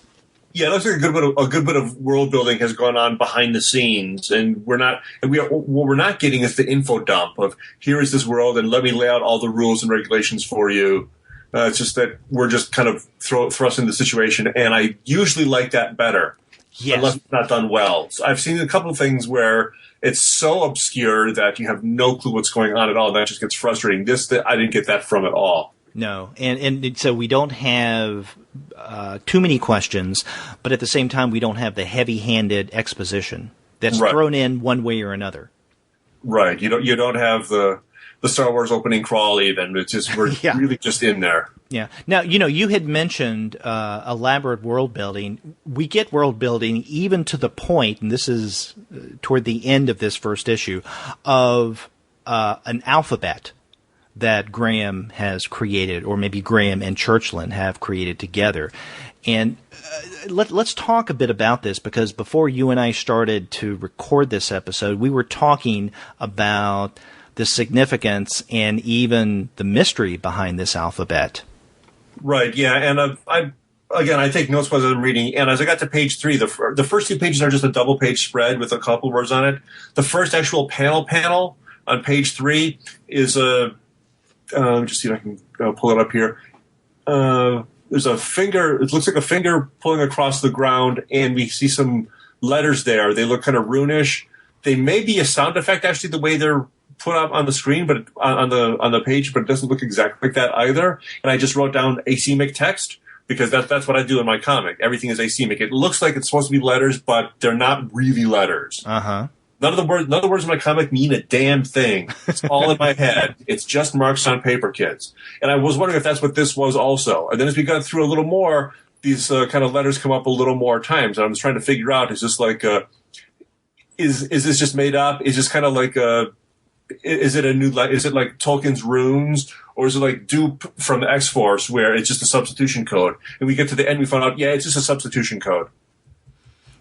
Yeah, it looks like a good bit of world building has gone on behind the scenes, and what we're not getting is the info dump of here is this world, and let me lay out all the rules and regulations for you. It's just that we're just kind of thrust into the situation, and I usually like that better, unless it's not done well. So I've seen a couple of things where it's so obscure that you have no clue what's going on at all. That just gets frustrating. I didn't get that from at all. No, and so we don't have too many questions, but at the same time, we don't have the heavy-handed exposition that's thrown in one way or another. Right. You don't have the Star Wars opening crawl even. It's just we're really just in there. Yeah. Now, you had mentioned elaborate world building. We get world building even to the point, and this is toward the end of this first issue, of an alphabet that Graham has created, or maybe Graham and Churchland have created together. And let's talk a bit about this, because before you and I started to record this episode, we were talking about the significance and even the mystery behind this alphabet. Right, yeah, and I take notes while I'm reading, and as I got to page 3, the first 2 pages are just a double-page spread with a couple words on it. The first actual panel on page 3 is just see if I can pull it up here. There's a finger. It looks like a finger pulling across the ground, and we see some letters there. They look kind of runish. They may be a sound effect, actually, the way they're put up on the screen, but on the page, but it doesn't look exactly like that either. And I just wrote down asemic text, because that's what I do in my comic. Everything is asemic. It looks like it's supposed to be letters, but they're not really letters. Uh-huh. None of the words in my comic mean a damn thing. It's all in my head. It's just marks on paper, kids. And I was wondering if that's what this was also. And then as we got through a little more, these kind of letters come up a little more times. And I was trying to figure out, is this like is this just made up? Is this kind of like is it a new, is it like Tolkien's runes, or is it like Dupe from X-Force, where it's just a substitution code? And we get to the end, we found out, it's just a substitution code.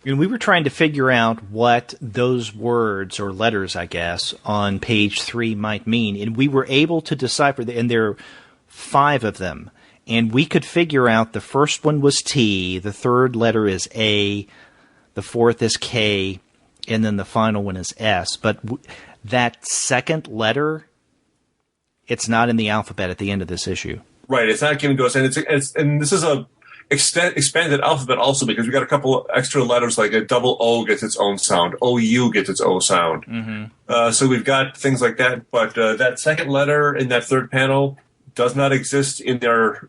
And we were trying to figure out what those words or letters, I guess, on page 3 might mean. And we were able to decipher, and there are 5 of them. And we could figure out the first one was T, the third letter is A, the fourth is K, and then the final one is S. But that second letter, it's not in the alphabet at the end of this issue. Right, it's not given to us. And this is a expanded alphabet also, because we got a couple extra letters, like a double O gets its own sound, OU gets its own sound. Mm-hmm. So we've got things like that, but that second letter in that third panel does not exist in their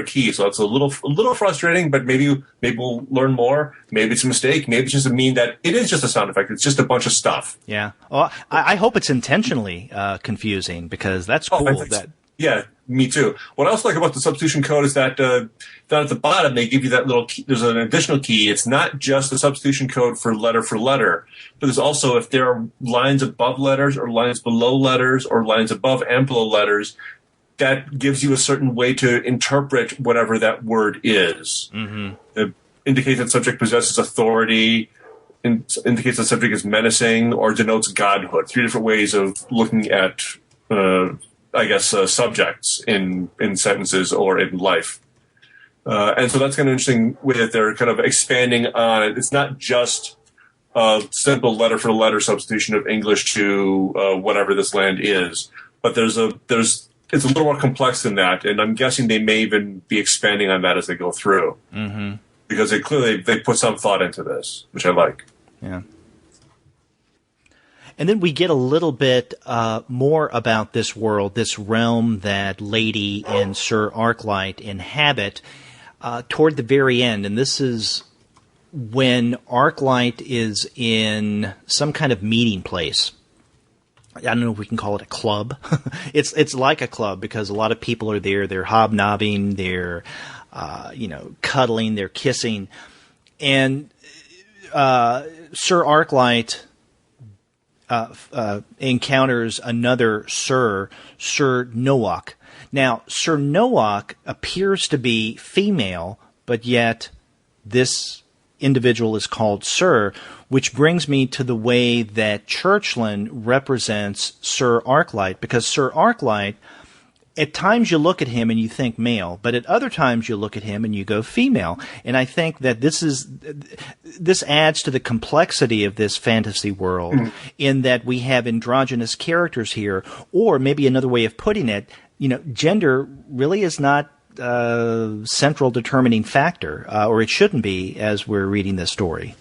key. So it's a little frustrating, but maybe we'll learn more. Maybe it's a mistake. Maybe it's just that it is just a sound effect. It's just a bunch of stuff. Yeah. Well, I hope it's intentionally confusing, because that's cool. Yeah, me too. What I also like about the substitution code is that down at the bottom they give you that little key. There's an additional key. It's not just the substitution code for letter, but there's also, if there are lines above letters or lines below letters or lines above and below letters, that gives you a certain way to interpret whatever that word is. Mm-hmm. It indicates that subject possesses authority, indicates that subject is menacing, or denotes godhood. 3 different ways of looking at subjects in sentences or in life. And so that's kind of interesting way that they're kind of expanding on it. It's not just a simple letter for letter substitution of English to whatever this land is, but it's a little more complex than that. And I'm guessing they may even be expanding on that as they go through. Mm-hmm. Because they put some thought into this, which I like. Yeah. And then we get a little bit more about this world, this realm that Lady and Sir Arclight inhabit toward the very end. And this is when Arclight is in some kind of meeting place. I don't know if we can call it a club. It's like a club, because a lot of people are there. They're hobnobbing, they're cuddling, they're kissing. And Sir Arclight encounters another Sir Nowak. Now, Sir Nowak appears to be female, but yet this individual is called Sir, which brings me to the way that Churchland represents Sir Arclight, because Sir Arclight, at times you look at him and you think male, but at other times you look at him and you go female. And I think that this adds to the complexity of this fantasy world in that we have androgynous characters here, or maybe another way of putting it, gender really is not central determining factor, or it shouldn't be as we're reading this story.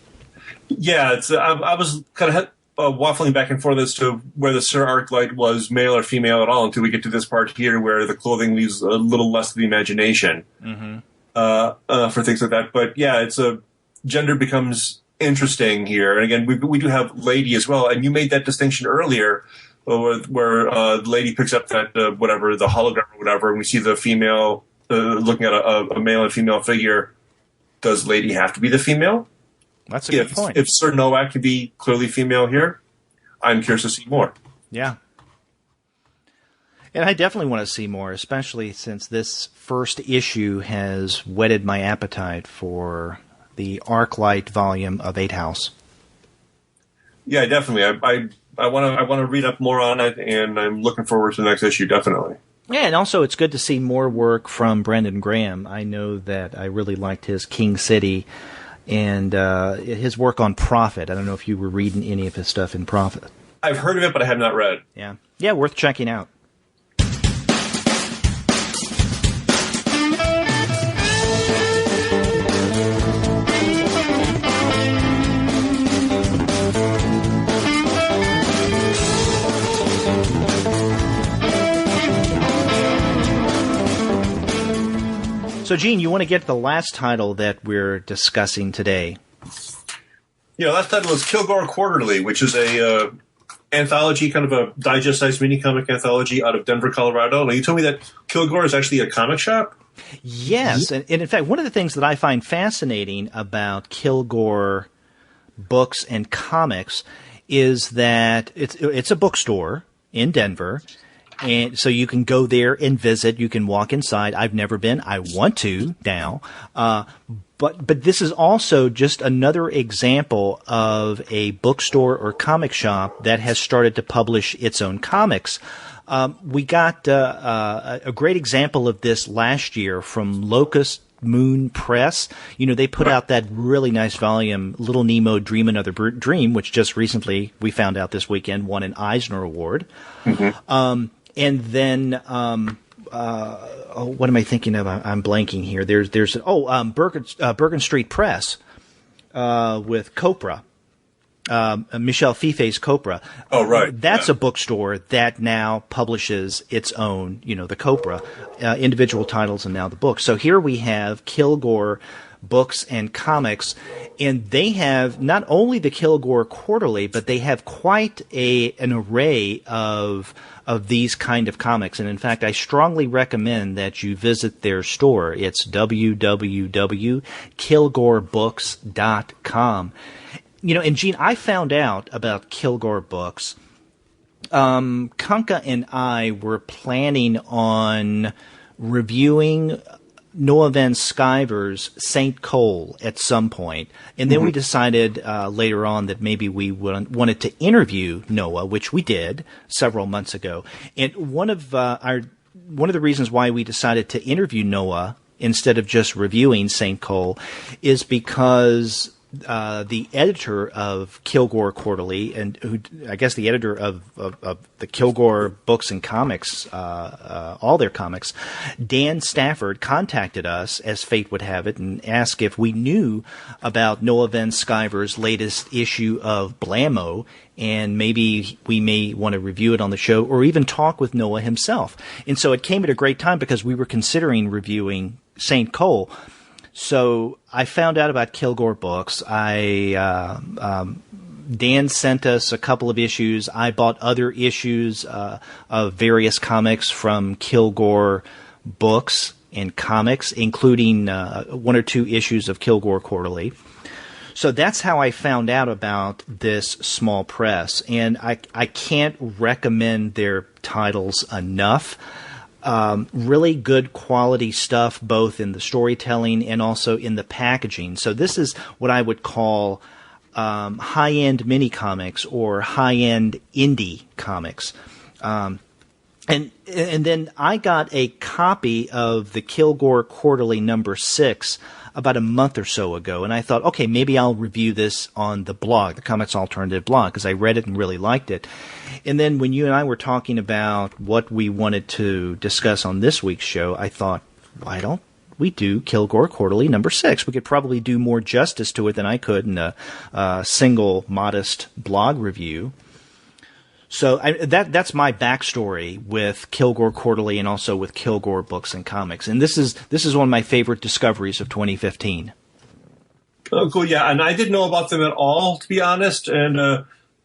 Yeah, I was kind of waffling back and forth as to whether Sir Arclight was male or female at all until we get to this part here where the clothing leaves a little less to the imagination for things like that. But yeah, gender becomes interesting here. And again, we do have lady as well. And you made that distinction earlier where the lady picks up that the hologram or whatever, and we see the female looking at a male and female figure. Does lady have to be the female? That's a good point. If Sir Nowak can be clearly female here, I'm curious to see more. Yeah. And I definitely want to see more, especially since this first issue has whetted my appetite for the Arclight volume of 8 House. Yeah, definitely. I want to read up more on it, and I'm looking forward to the next issue, definitely. Yeah, and also it's good to see more work from Brendan Graham. I know that I really liked his King City and his work on Prophet. I don't know if you were reading any of his stuff in Prophet. I've heard of it, but I have not read. Yeah, worth checking out. So, Gene, you want to get to the last title that we're discussing today. Yeah, last title is Kilgore Quarterly, which is a anthology, kind of a digest-sized mini-comic anthology out of Denver, Colorado. Now, you told me that Kilgore is actually a comic shop? Yes, and in fact, one of the things that I find fascinating about Kilgore books and comics is that it's a bookstore in Denver. And so you can go there and visit. You can walk inside. I've never been. I want to now. But this is also just another example of a bookstore or comic shop that has started to publish its own comics. We got a great example of this last year from Locust Moon Press. They put out that really nice volume, Little Nemo Dream Another Dream, which just recently, we found out this weekend, won an Eisner Award. Mm-hmm. And then, what am I thinking of? I'm blanking here. There's Bergen Street Press, with Copra, Michel Fife's Copra. Oh, right. That's a bookstore that now publishes its own, the Copra, individual titles and now the book. So here we have Kilgore Books and Comics, and they have not only the Kilgore Quarterly, but they have quite an array of these kind of comics. And in fact, I strongly recommend that you visit their store. It's www.kilgorebooks.com. And Gene, I found out about Kilgore Books. Kanka and I were planning on reviewing Noah Van Sciver's St. Cole at some point. And then we decided later on that maybe we wanted to interview Noah, which we did several months ago. And one of the reasons why we decided to interview Noah instead of just reviewing St. Cole is because the editor of Kilgore Quarterly, and who I guess the editor of the Kilgore Books and Comics, all their comics, Dan Stafford, contacted us, as fate would have it, and asked if we knew about Noah Van Sciver's latest issue of Blammo, and maybe we may want to review it on the show, or even talk with Noah himself. And so it came at a great time because we were considering reviewing St. Cole. So I found out about Kilgore Books. Dan sent us a couple of issues. I bought other issues of various comics from Kilgore Books and Comics, including one or two issues of Kilgore Quarterly. So that's how I found out about this small press, and I can't recommend their titles enough. Really good quality stuff, both in the storytelling and also in the packaging. So this is what I would call high-end mini comics or high-end indie comics. And then I got a copy of the Kilgore Quarterly number 6 about a month or so ago, and I thought, okay, maybe I'll review this on the blog, the Comics Alternative blog, because I read it and really liked it. And then when you and I were talking about what we wanted to discuss on this week's show, I thought, why don't we do Kilgore Quarterly number 6? We could probably do more justice to it than I could in a single modest blog review. So that's my backstory with Kilgore Quarterly and also with Kilgore Books and Comics. And this is one of my favorite discoveries of 2015. Oh, cool. Yeah, and I didn't know about them at all, to be honest. And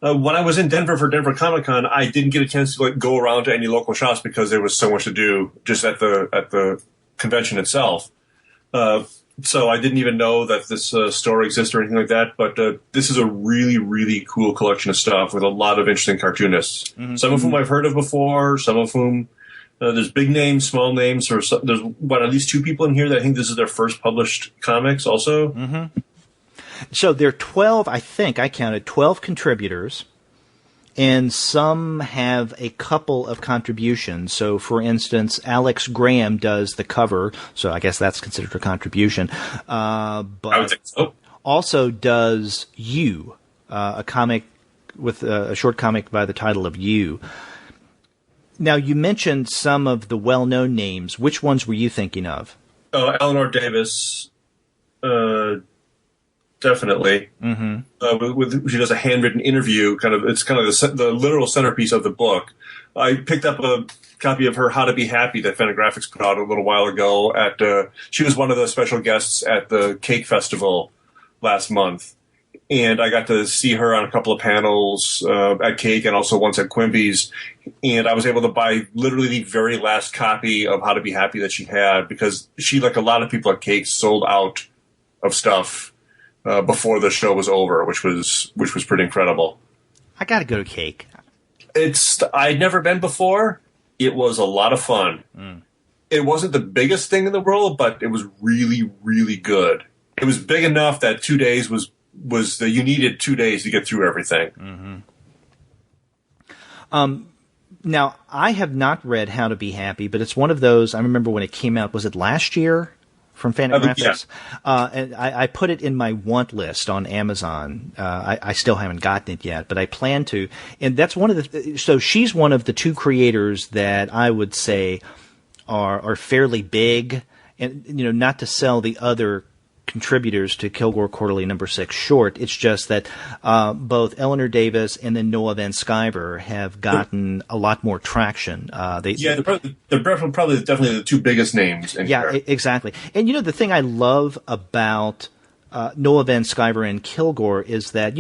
when I was in Denver for Denver Comic Con, I didn't get a chance to go around to any local shops because there was so much to do just at the convention itself. So I didn't even know that this store exists or anything like that. But this is a really, really cool collection of stuff with a lot of interesting cartoonists. Mm-hmm. Some of whom I've heard of before. Some of whom there's big names, small names. There's at least 2 people in here that I think this is their first published comics also. Mm-hmm. So there are 12, I think I counted 12 contributors. And some have a couple of contributions. So, for instance, Alex Graham does the cover, so I guess that's considered a contribution. But I would think so. Also does You, a comic with a short comic by the title of You. Now, you mentioned some of the well-known names. Which ones were you thinking of? Eleanor Davis. Definitely. Mm-hmm. She does a handwritten interview. It's kind of the literal centerpiece of the book. I picked up a copy of her How to Be Happy that Fantagraphics put out a little while ago. She was one of the special guests at the Cake Festival last month, and I got to see her on a couple of panels at Cake and also once at Quimby's. And I was able to buy literally the very last copy of How to Be Happy that she had because she, like a lot of people at Cake, sold out of stuff before the show was over, which was pretty incredible. I got to go to Cake. I'd never been before. It was a lot of fun. Mm. It wasn't the biggest thing in the world, but it was really, really good. It was big enough that 2 days was you needed 2 days to get through everything. Mm-hmm. Now, I have not read How to Be Happy, but it's one of those. I remember when it came out. Was it last year? From Fantagraphics, and I put it in my want list on Amazon. I still haven't gotten it yet, but I plan to. And that's one of the. So she's one of the 2 creators that I would say are fairly big, and not to sell the other contributors to Kilgore Quarterly number 6 short. It's just that both Eleanor Davis and then Noah Van Sciver have gotten a lot more traction. They're probably definitely the 2 biggest names in here. Yeah, exactly. And the thing I love about Noah Van Sciver and Kilgore is that,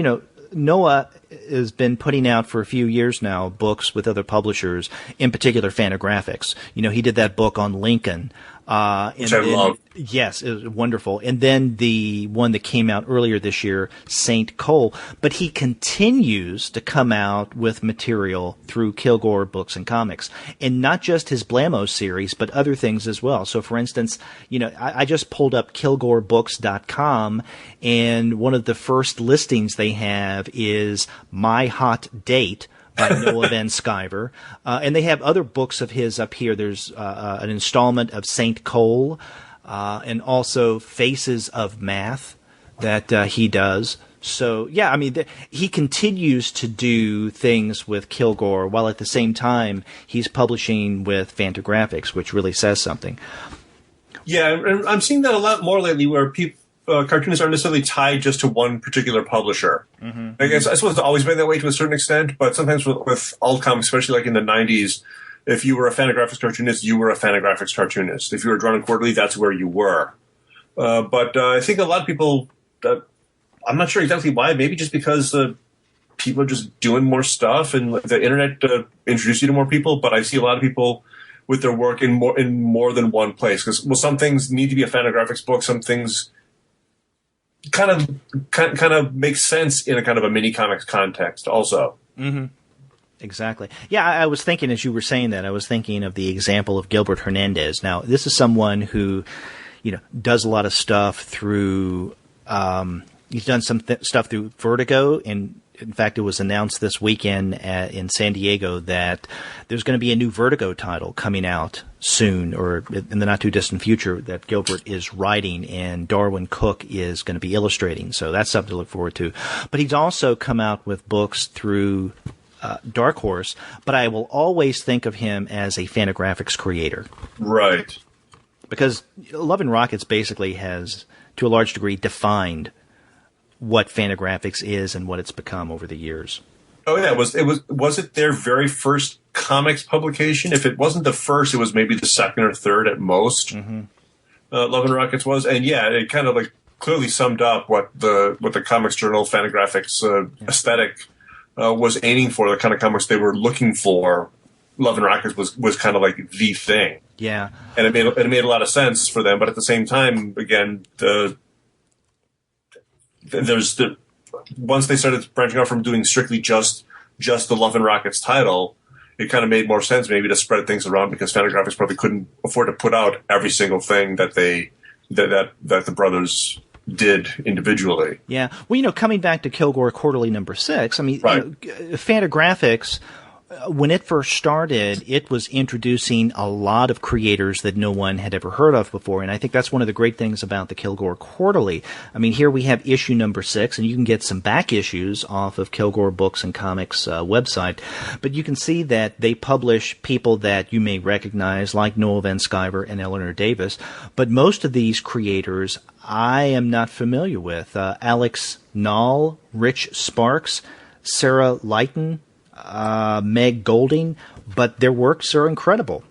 Noah has been putting out for a few years now books with other publishers, in particular Fantagraphics. He did that book on Lincoln. Which I love. Yes, it was wonderful. And then the one that came out earlier this year, Saint Cole. But he continues to come out with material through Kilgore Books and Comics. And not just his Blamos series, but other things as well. So, for instance, I just pulled up KilgoreBooks.com, and one of the first listings they have is My Hot Date, by Noah Van Sciver. And they have other books of his up here. There's an installment of Saint Cole and also Faces of Math that he does. So, yeah, I mean, he continues to do things with Kilgore while at the same time he's publishing with Fantagraphics, which really says something. Yeah, and I'm seeing that a lot more lately where cartoonists aren't necessarily tied just to one particular publisher. Mm-hmm. I suppose it's always been that way to a certain extent, but sometimes with alt comics, especially like in the 90s, if you were a Fantagraphics cartoonist, you were a Fantagraphics cartoonist. If you were Drawn Quarterly, that's where you were. But I think a lot of people, I'm not sure exactly why, maybe just because people are just doing more stuff and the internet introduced you to more people, but I see a lot of people with their work in more than one place. Because, some things need to be a Fantagraphics book, some things kind of makes sense in a kind of a mini comics context also. Mm-hmm. Exactly. Yeah, I was thinking as you were saying that, I was thinking of the example of Gilbert Hernandez. Now, this is someone who, does a lot of stuff through, he's done some stuff through Vertigo, and in fact, it was announced this weekend in San Diego that there's going to be a new Vertigo title coming out soon, or in the not-too-distant future, that Gilbert is writing, and Darwin Cook is going to be illustrating. So that's something to look forward to. But he's also come out with books through Dark Horse, but I will always think of him as a Fantagraphics creator. Right. Because Love and Rockets basically has, to a large degree, defined what Fantagraphics is and what it's become over the years. Oh yeah, was it their very first comics publication? If it wasn't the first, it was maybe the second or third at most. Mm-hmm. Love and Rockets was, and yeah, it kind of like clearly summed up what the Comics Journal Fantagraphics aesthetic was aiming for, the kind of comics they were looking for. Love and Rockets was kind of like the thing. Yeah, and it made a lot of sense for them. But at the same time, again, once they started branching out from doing strictly just the Love and Rockets title, it kind of made more sense maybe to spread things around, because Fantagraphics probably couldn't afford to put out every single thing that the brothers did individually. Yeah. Well, coming back to Kilgore Quarterly number 6, I mean, right. Fantagraphics, when it first started, it was introducing a lot of creators that no one had ever heard of before, and I think that's one of the great things about the Kilgore Quarterly. I mean, here we have issue number 6, and you can get some back issues off of Kilgore Books and Comics website, but you can see that they publish people that you may recognize, like Noel Van Sciver and Eleanor Davis, but most of these creators I am not familiar with. Alex Nall, Rich Sparks, Sarah Lighton, Meg Golding, but their works are incredible.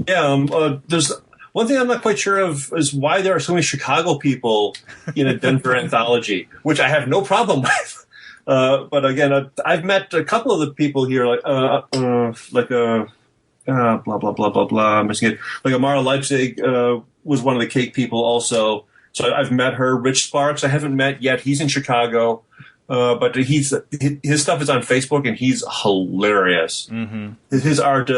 Yeah, there's one thing I'm not quite sure of is why there are so many Chicago people in a Denver anthology, which I have no problem with. But again, I've met a couple of the people here, blah blah blah blah blah. I'm missing it. Like Amara Leipzig was one of the Cake people also. So I've met her. Rich Sparks I haven't met yet. He's in Chicago. But his stuff is on Facebook, and he's hilarious. Mm-hmm. His art,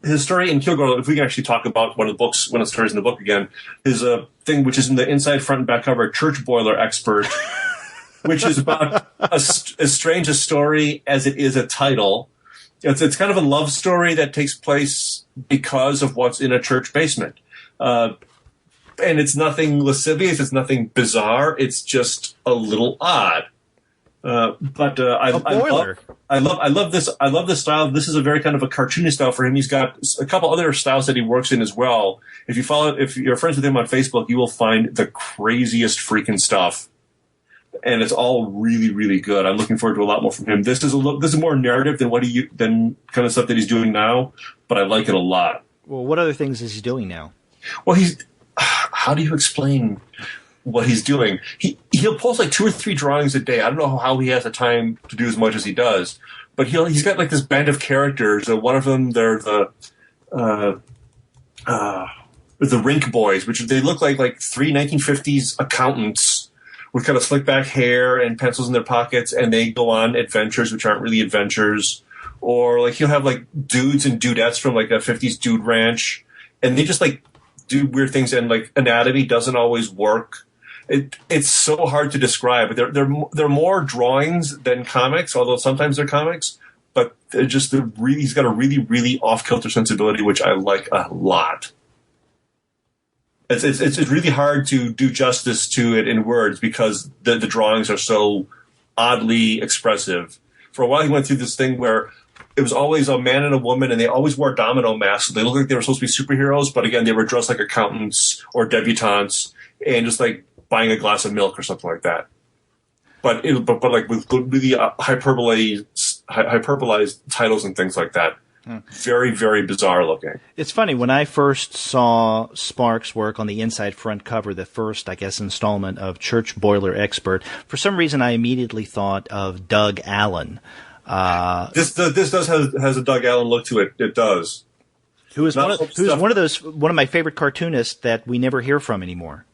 his story in Kilgore. If we can actually talk about one of the stories in the book again, his thing, which is in the inside, front, and back cover, Church Boiler Expert, which is about as strange a story as it is a title. It's kind of a love story that takes place because of what's in a church basement. And it's nothing lascivious. It's nothing bizarre. It's just a little odd. But I love this. I love this style. This is a very kind of a cartoony style for him. He's got a couple other styles that he works in as well. If you're friends with him on Facebook, you will find the craziest freaking stuff, and it's all really, really good. I'm looking forward to a lot more from him. This is more narrative than kind of stuff that he's doing now, but I like it a lot. Well, what other things is he doing now? Well, how do you explain what he's doing? He'll post like 2 or 3 drawings a day. I don't know how he has the time to do as much as he does, but he's got like this band of characters. One of them, they're the Rink Boys, which they look like 3 1950s accountants with kind of slick back hair and pencils in their pockets, and they go on adventures which aren't really adventures. Or like he'll have like dudes and dudettes from like a 50s dude ranch, and they just like do weird things, and like anatomy doesn't always work. It's so hard to describe. They're more drawings than comics, although sometimes they're comics. But he's got a really, really off-kilter sensibility, which I like a lot. It's really hard to do justice to it in words because the drawings are so oddly expressive. For a while, he went through this thing where it was always a man and a woman, and they always wore domino masks. So they looked like they were supposed to be superheroes, but again, they were dressed like accountants or debutantes, and just like buying a glass of milk or something like that. But like with really hyperbolized titles and things like that. Very, very bizarre looking. It's funny, when I first saw Sparks' work on the inside front cover, the first, I guess, installment of Church Boiler Expert, for some reason I immediately thought of Doug Allen. This does has a Doug Allen look to it. It does. Who's one of my favorite cartoonists that we never hear from anymore.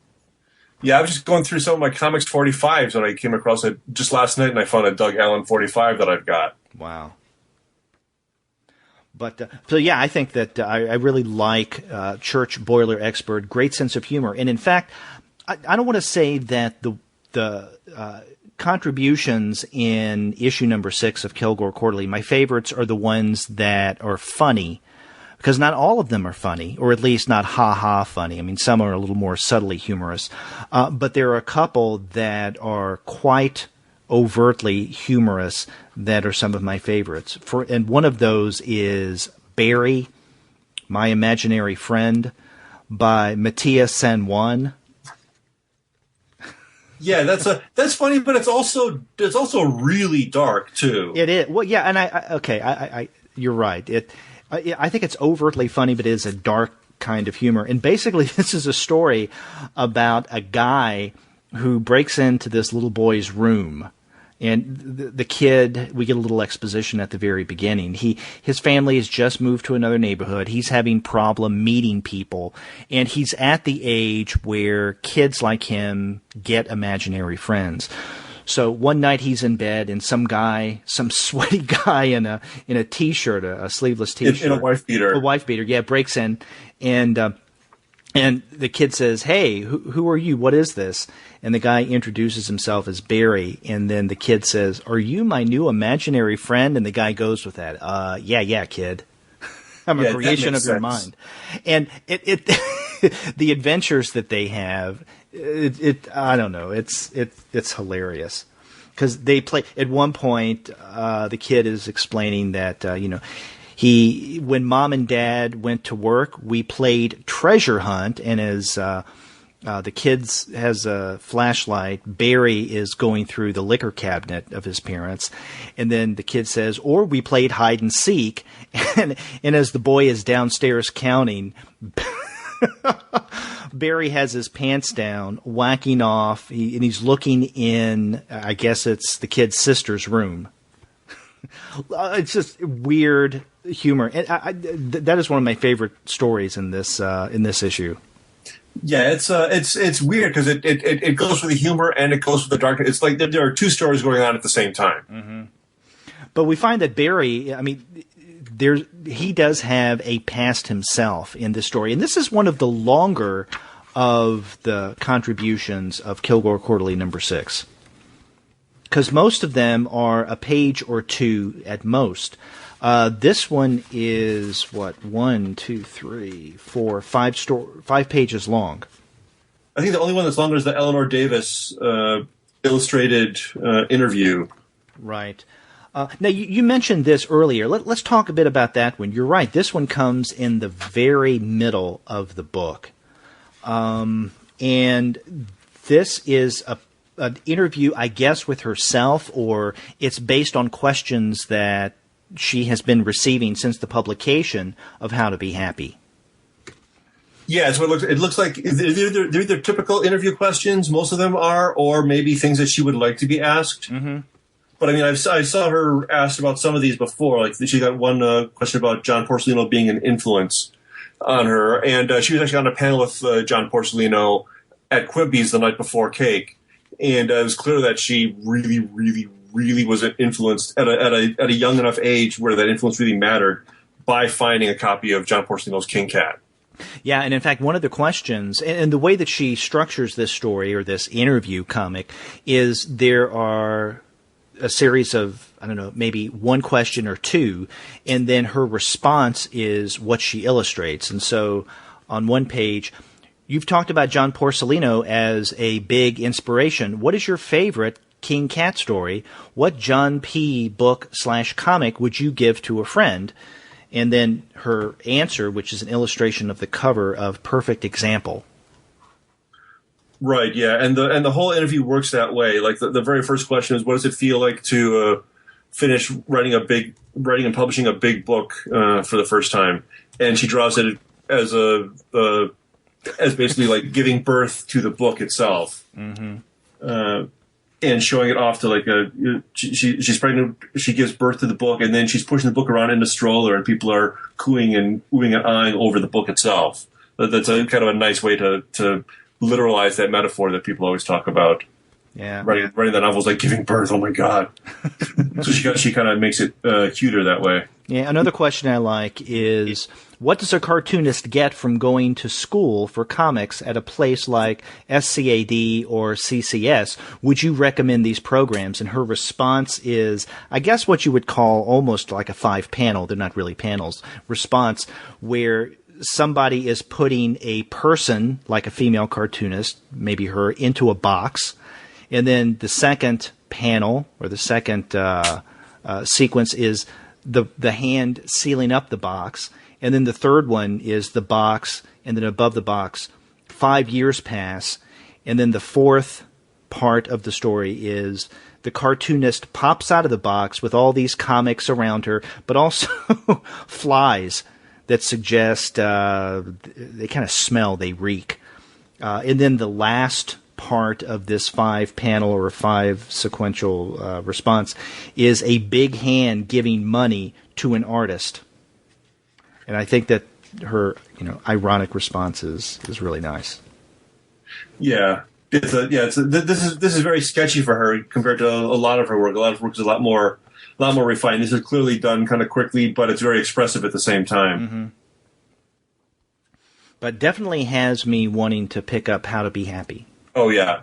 Yeah, I was just going through some of my Comics 45s when I came across it just last night, and I found a Doug Allen 45 that I've got. Wow. But so yeah, I think that I really like Church Boiler Expert. Great sense of humor, and in fact, I don't want to say that the contributions in issue number 6 of Kilgore Quarterly, my favorites are the ones that are funny, because not all of them are funny, or at least not ha-ha funny. I mean, some are a little more subtly humorous, but there are a couple that are quite overtly humorous that are some of my favorites. And one of those is Barry, My Imaginary Friend, by Matthias San Juan. Yeah, that's funny, but it's also really dark too. It is. Well, yeah, and I you're right. I think it's overtly funny, but it is a dark kind of humor. And basically, this is a story about a guy who breaks into this little boy's room. And the kid, we get a little exposition at the very beginning. His family has just moved to another neighborhood. He's having problem meeting people. And he's at the age where kids like him get imaginary friends. So one night he's in bed, and some sweaty guy in a t-shirt, a sleeveless t-shirt. In a wife beater. A wife beater, yeah, breaks in. And the kid says, "Hey, who are you? What is this?" And the guy introduces himself as Barry. And then the kid says, "Are you my new imaginary friend?" And the guy goes with that. Yeah, kid. I'm a creation of your mind. And it the adventures that they have, I don't know. It's hilarious. Because they play, at one point, the kid is explaining that, when mom and dad went to work, we played treasure hunt, and as the kids has a flashlight, Barry is going through the liquor cabinet of his parents, and then the kid says, or we played hide and seek, and as the boy is downstairs counting, Barry has his pants down, whacking off, and he's looking in, I guess it's the kid's sister's room. It's just weird humor, and that is one of my favorite stories in this issue. Yeah, it's weird because it goes with the humor and it goes with the darkness. It's like there are two stories going on at the same time. Mm-hmm. But we find that Barry, I mean, he does have a past himself in this story, and this is one of the longer of the contributions of Kilgore Quarterly number 6. Because most of them are a page or two at most. This one is, 5 pages long. I think the only one that's longer is the Eleanor Davis illustrated interview. Right. Now, you mentioned this earlier. Let's talk a bit about that one. You're right. This one comes in the very middle of the book. And this is an interview, I guess, with herself, or it's based on questions that she has been receiving since the publication of How to Be Happy. Yeah, so it looks like they're either typical interview questions, most of them are, or maybe things that she would like to be asked. Mm-hmm. But I mean, I saw her asked about some of these before. Like she got one question about John Porcellino being an influence on her, and she was actually on a panel with John Porcellino at Quimby's the night before Cake, and it was clear that she really, really, really was influenced at a young enough age where that influence really mattered by finding a copy of John Porcellino's King Cat. Yeah, and in fact, one of the questions, and the way that she structures this story or this interview comic, is there are a series of, I don't know, maybe one question or two, and then her response is what she illustrates. And so on one page, you've talked about John Porcellino as a big inspiration. What is your favorite King Cat story? What John P. book/comic would you give to a friend? And then her answer, which is an illustration of the cover of Perfect Example. Right, yeah, and the whole interview works that way. Like the very first question is, what does it feel like to finish writing and publishing a big book for the first time? And she draws it as as basically like giving birth to the book itself, and showing it off to she's pregnant. She gives birth to the book, and then she's pushing the book around in a stroller, and people are cooing and oohing and eyeing over the book itself. That's a kind of a nice way to literalize that metaphor that people always talk about. Yeah, writing the novel is like giving birth. Oh my god! So she kind of makes it cuter that way. Yeah. Another question I like is, what does a cartoonist get from going to school for comics at a place like SCAD or CCS? Would you recommend these programs? And her response is, I guess what you would call almost like a 5-panel, they're not really panels, response where somebody is putting a person, like a female cartoonist, maybe her, into a box. And then the second panel or the second sequence is the hand sealing up the box. And then the third one is the box, and then above the box, 5 years pass. And then the fourth part of the story is the cartoonist pops out of the box with all these comics around her, but also flies that suggest they kind of smell, they reek. And then the last part of this 5-panel or 5 sequential response is a big hand giving money to an artist. And I think that her, ironic response is really nice. Yeah, this is very sketchy for her compared to a lot of her work. A lot of her work is a lot more refined. This is clearly done kind of quickly, but it's very expressive at the same time. Mm-hmm. But definitely has me wanting to pick up How to Be Happy. Oh, yeah.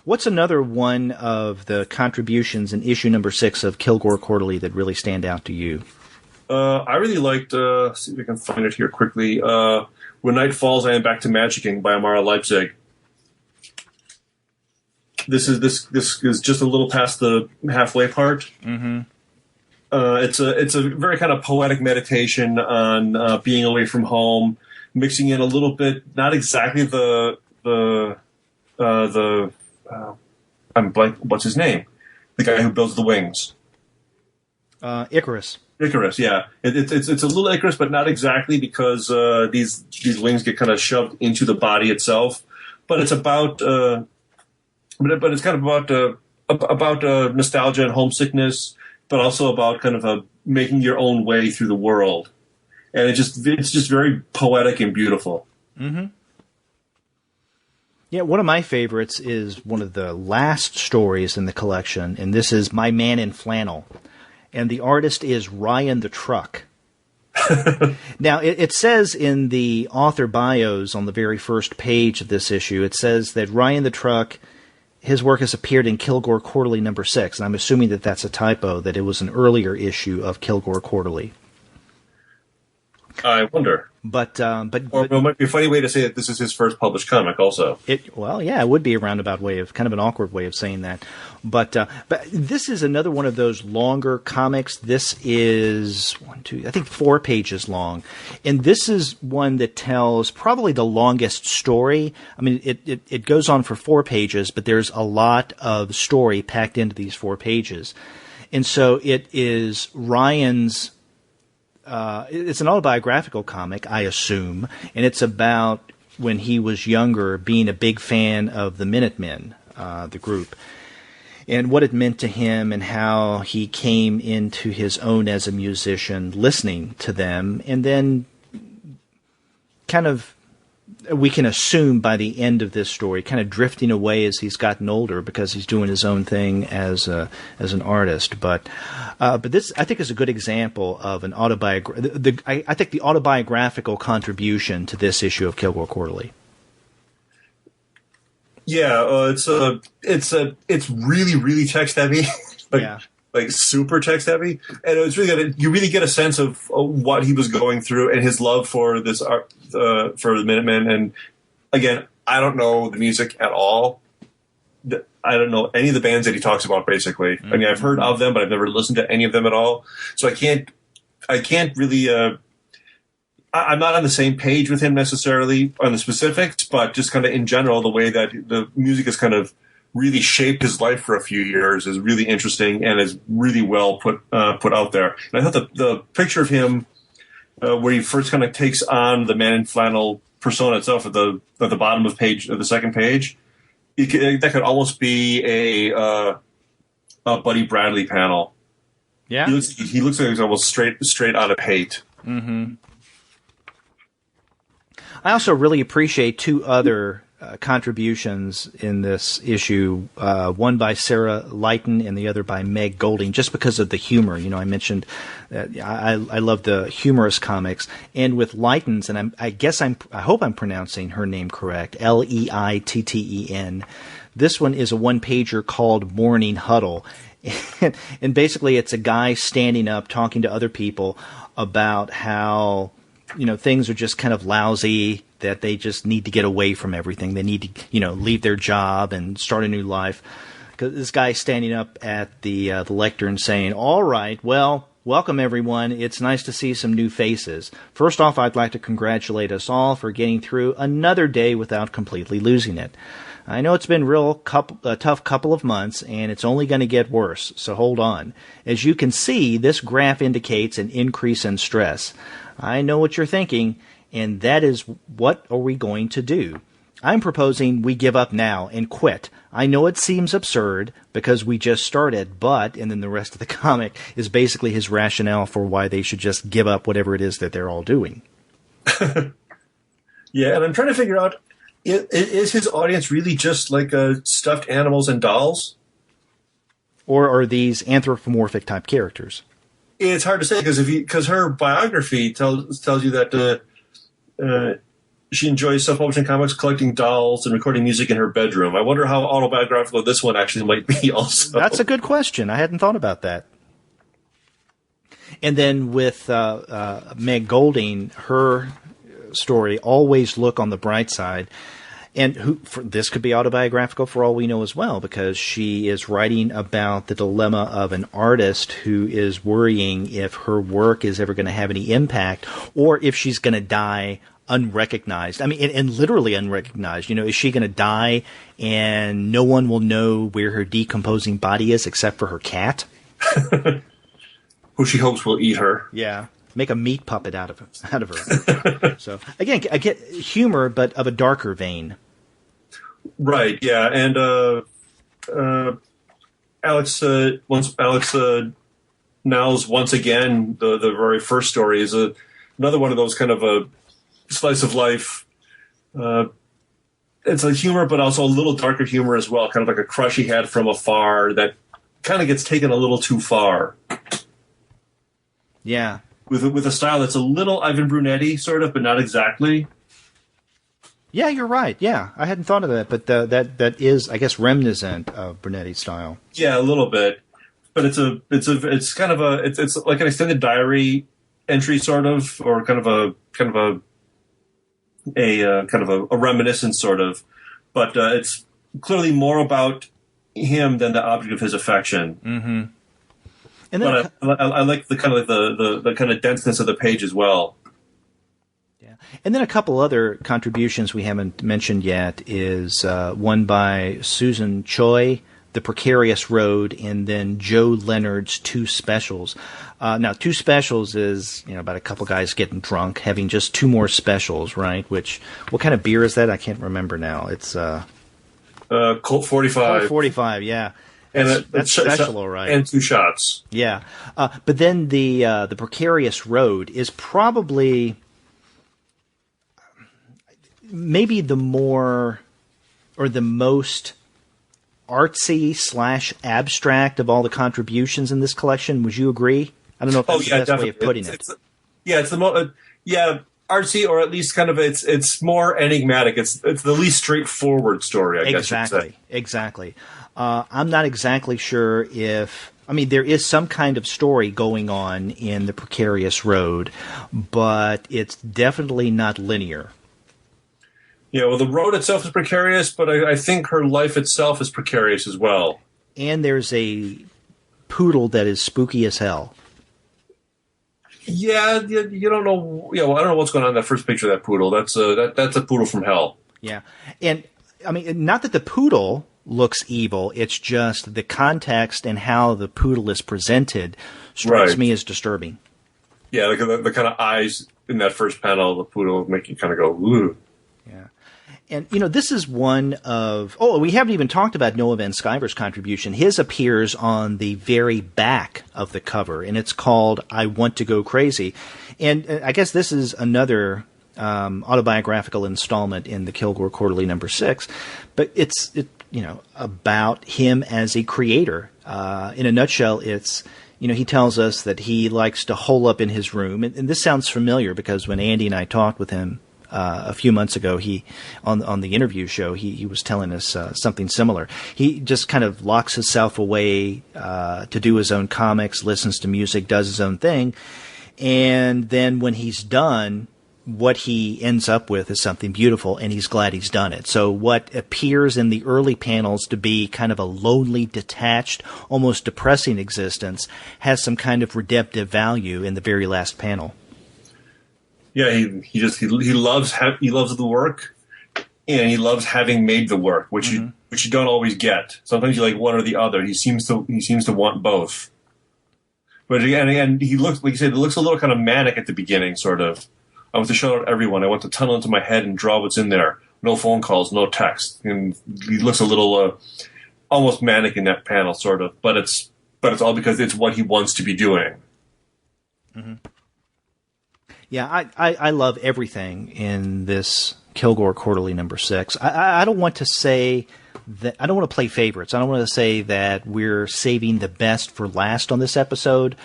What's another one of the contributions in issue number 6 of Kilgore Quarterly that really stand out to you? I really liked, see if I can find it here quickly, When Night Falls, I Am Back to Magicking by Amara Leipzig. This is just a little past the halfway part. Mm-hmm. It's a very kind of poetic meditation on being away from home, mixing in a little bit, not exactly I'm blank. What's his name? The guy who builds the wings. Icarus. Icarus, yeah. It's a little Icarus, but not exactly, because these wings get kind of shoved into the body itself. But it's about, but it's kind of about nostalgia and homesickness, but also about kind of making your own way through the world. And it's just very poetic and beautiful. Mm-hmm. Yeah, one of my favorites is one of the last stories in the collection, and this is My Man in Flannel. And the artist is Ryan the Truck. Now, it says in the author bios on the very first page of this issue, it says that Ryan the Truck, his work has appeared in Kilgore Quarterly number 6. And I'm assuming that that's a typo, that it was an earlier issue of Kilgore Quarterly. I wonder. But it might be a funny way to say that this is his first published comic also. It would be a roundabout way of, kind of an awkward way of saying that. But this is another one of those longer comics. This is 4 pages long. And this is one that tells probably the longest story. I mean, it goes on for 4 pages, but there's a lot of story packed into these 4 pages. And so it is Ryan's, it's an autobiographical comic, I assume, and it's about when he was younger being a big fan of the Minutemen, the group, and what it meant to him and how he came into his own as a musician listening to them. And then kind of, we can assume by the end of this story, kind of drifting away as he's gotten older because he's doing his own thing as an artist. But this, I think, is a good example of an I think the autobiographical contribution to this issue of Kilgore Quarterly. Yeah, it's really, really text heavy. Like super text heavy, and it's really you really get a sense of what he was going through and his love for this art, for the Minutemen. And again, I don't know the music at all. I don't know any of the bands that he talks about. Basically, I mean, I've heard of them, but I've never listened to any of them at all. So I can't really. I'm not on the same page with him necessarily on the specifics, but just kind of in general, the way that the music is kind of really shaped his life for a few years is really interesting and is really well put out there. And I thought the picture of him where he first kind of takes on the Man in Flannel persona itself at the bottom of the second page, that could almost be a Buddy Bradley panel. Yeah, he looks like he's almost straight out of Hate. Mm-hmm. I also really appreciate two other contributions in this issue, one by Sarah Lighton and the other by Meg Golding, just because of the humor. I mentioned that I love the humorous comics, and with Lighton's, and I hope I'm pronouncing her name correct, Leitten. This one is a one-pager called Morning Huddle, and basically it's a guy standing up talking to other people about how things are just kind of lousy, that they just need to get away from everything. They need to, leave their job and start a new life. Because this guy's standing up at the lectern saying, "All right, well, welcome everyone. It's nice to see some new faces. First off, I'd like to congratulate us all for getting through another day without completely losing it. I know it's been a tough couple of months, and it's only going to get worse, so hold on. As you can see, this graph indicates an increase in stress. I know what you're thinking, and that is, what are we going to do? I'm proposing we give up now and quit. I know it seems absurd because we just started, but," and then the rest of the comic is basically his rationale for why they should just give up whatever it is that they're all doing. Yeah, and I'm trying to figure out, is his audience really just like stuffed animals and dolls? Or are these anthropomorphic type characters? It's hard to say because her biography tells you that she enjoys self-publishing comics, collecting dolls, and recording music in her bedroom. I wonder how autobiographical this one actually might be also. That's a good question. I hadn't thought about that. And then with Meg Golding, her story, Always Look on the Bright Side. And this could be autobiographical for all we know as well, because she is writing about the dilemma of an artist who is worrying if her work is ever going to have any impact, or if she's going to die unrecognized. I mean, and literally unrecognized. Is she going to die and no one will know where her decomposing body is except for her cat? Who she hopes will eat her. Yeah. Make a meat puppet out of her. So, again, I get humor, but of a darker vein. Right, yeah. And Alex Now's once again, the very first story is another one of those kind of a slice of life. It's a humor, but also a little darker humor as well, kind of like a crush he had from afar that kind of gets taken a little too far. Yeah. With a style that's a little Ivan Brunetti, sort of, but not exactly. Yeah, you're right. Yeah, I hadn't thought of that, but that is, I guess, reminiscent of Brunetti's style. Yeah, a little bit, but it's like an extended diary entry, sort of, or kind of a reminiscence, sort of. But it's clearly more about him than the object of his affection. Mm-hmm. And then but I like the kind of the kind of denseness of the page as well. Yeah, and then a couple other contributions we haven't mentioned yet is one by Susan Choi, The Precarious Road, and then Joe Leonard's Two Specials. Now, Two Specials is about a couple guys getting drunk, having just two more specials, right? What kind of beer is that? I can't remember now. It's Colt 45. Colt 45, yeah. And that's special, all right. And two shots. Yeah. But then the Precarious Road is probably maybe the more or the most artsy / abstract of all the contributions in this collection. Would you agree? I don't know if that's the best definitely. way of putting it. It's the most artsy, or at least kind of it's more enigmatic. It's the least straightforward story, I guess you'd say. Exactly. I'm not exactly sure there is some kind of story going on in The Precarious Road, but it's definitely not linear. Yeah, well, the road itself is precarious, but I think her life itself is precarious as well. And there's a poodle that is spooky as hell. Yeah, you don't know. Yeah, well, I don't know what's going on in that first picture of that poodle. That's a poodle from hell. Yeah, and I mean, not that the poodle looks evil. It's just the context and how the poodle is presented strikes me as disturbing. Yeah, the kind of eyes in that first panel, the poodle make you kind of go, ooh. Yeah. And, this is one of... Oh, we haven't even talked about Noah Van Sciver's contribution. His appears on the very back of the cover, and it's called I Want to Go Crazy. And I guess this is another autobiographical installment in the Kilgore Quarterly number 6, but it's about him as a creator. In a nutshell, it's, he tells us that he likes to hole up in his room, and this sounds familiar because when Andy and I talked with him a few months ago, on the interview show, he was telling us something similar. He just kind of locks himself away to do his own comics, listens to music, does his own thing, and then when he's done, what he ends up with is something beautiful, and he's glad he's done it. So what appears in the early panels to be kind of a lonely, detached, almost depressing existence has some kind of redemptive value in the very last panel. Yeah, he loves the work, and he loves having made the work, which you don't always get. Sometimes you like one or the other. He seems to want both. But again, he looks, like you said, it looks a little kind of manic at the beginning, sort of. I want to shout out everyone. I want to tunnel into my head and draw what's in there. No phone calls, no text. And he looks a little almost manic in that panel, sort of. But it's all because it's what he wants to be doing. Mm-hmm. Yeah, I love everything in this Kilgore Quarterly number 6. I don't want to say that, I don't want to play favorites. I don't want to say that we're saving the best for last on this episode,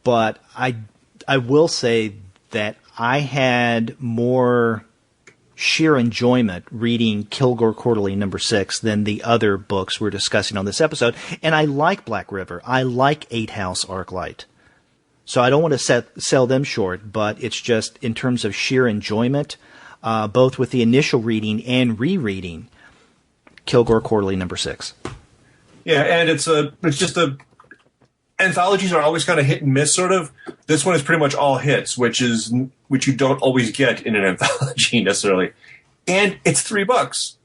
but I will say that I had more sheer enjoyment reading Kilgore Quarterly number 6 than the other books we're discussing on this episode. And I like Black River. I like 8 House Arclight. So I don't want to sell them short, but it's just in terms of sheer enjoyment, both with the initial reading and rereading, Kilgore Quarterly number 6. Yeah, and it's just anthologies are always kind of hit and miss, sort of. This one is pretty much all hits, which you don't always get in an anthology necessarily. And it's $3.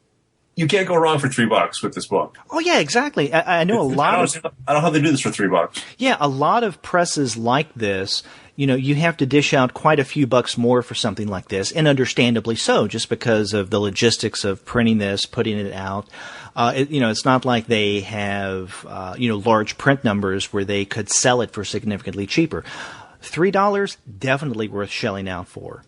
You can't go wrong for $3 with this book. Oh yeah, exactly. I know a lot I don't know how they do this for $3. Yeah, a lot of presses like this, you have to dish out quite a few bucks more for something like this, and understandably so, just because of the logistics of printing this, putting it out. It's not like they have, large print numbers where they could sell it for significantly cheaper. $3, definitely worth shelling out for.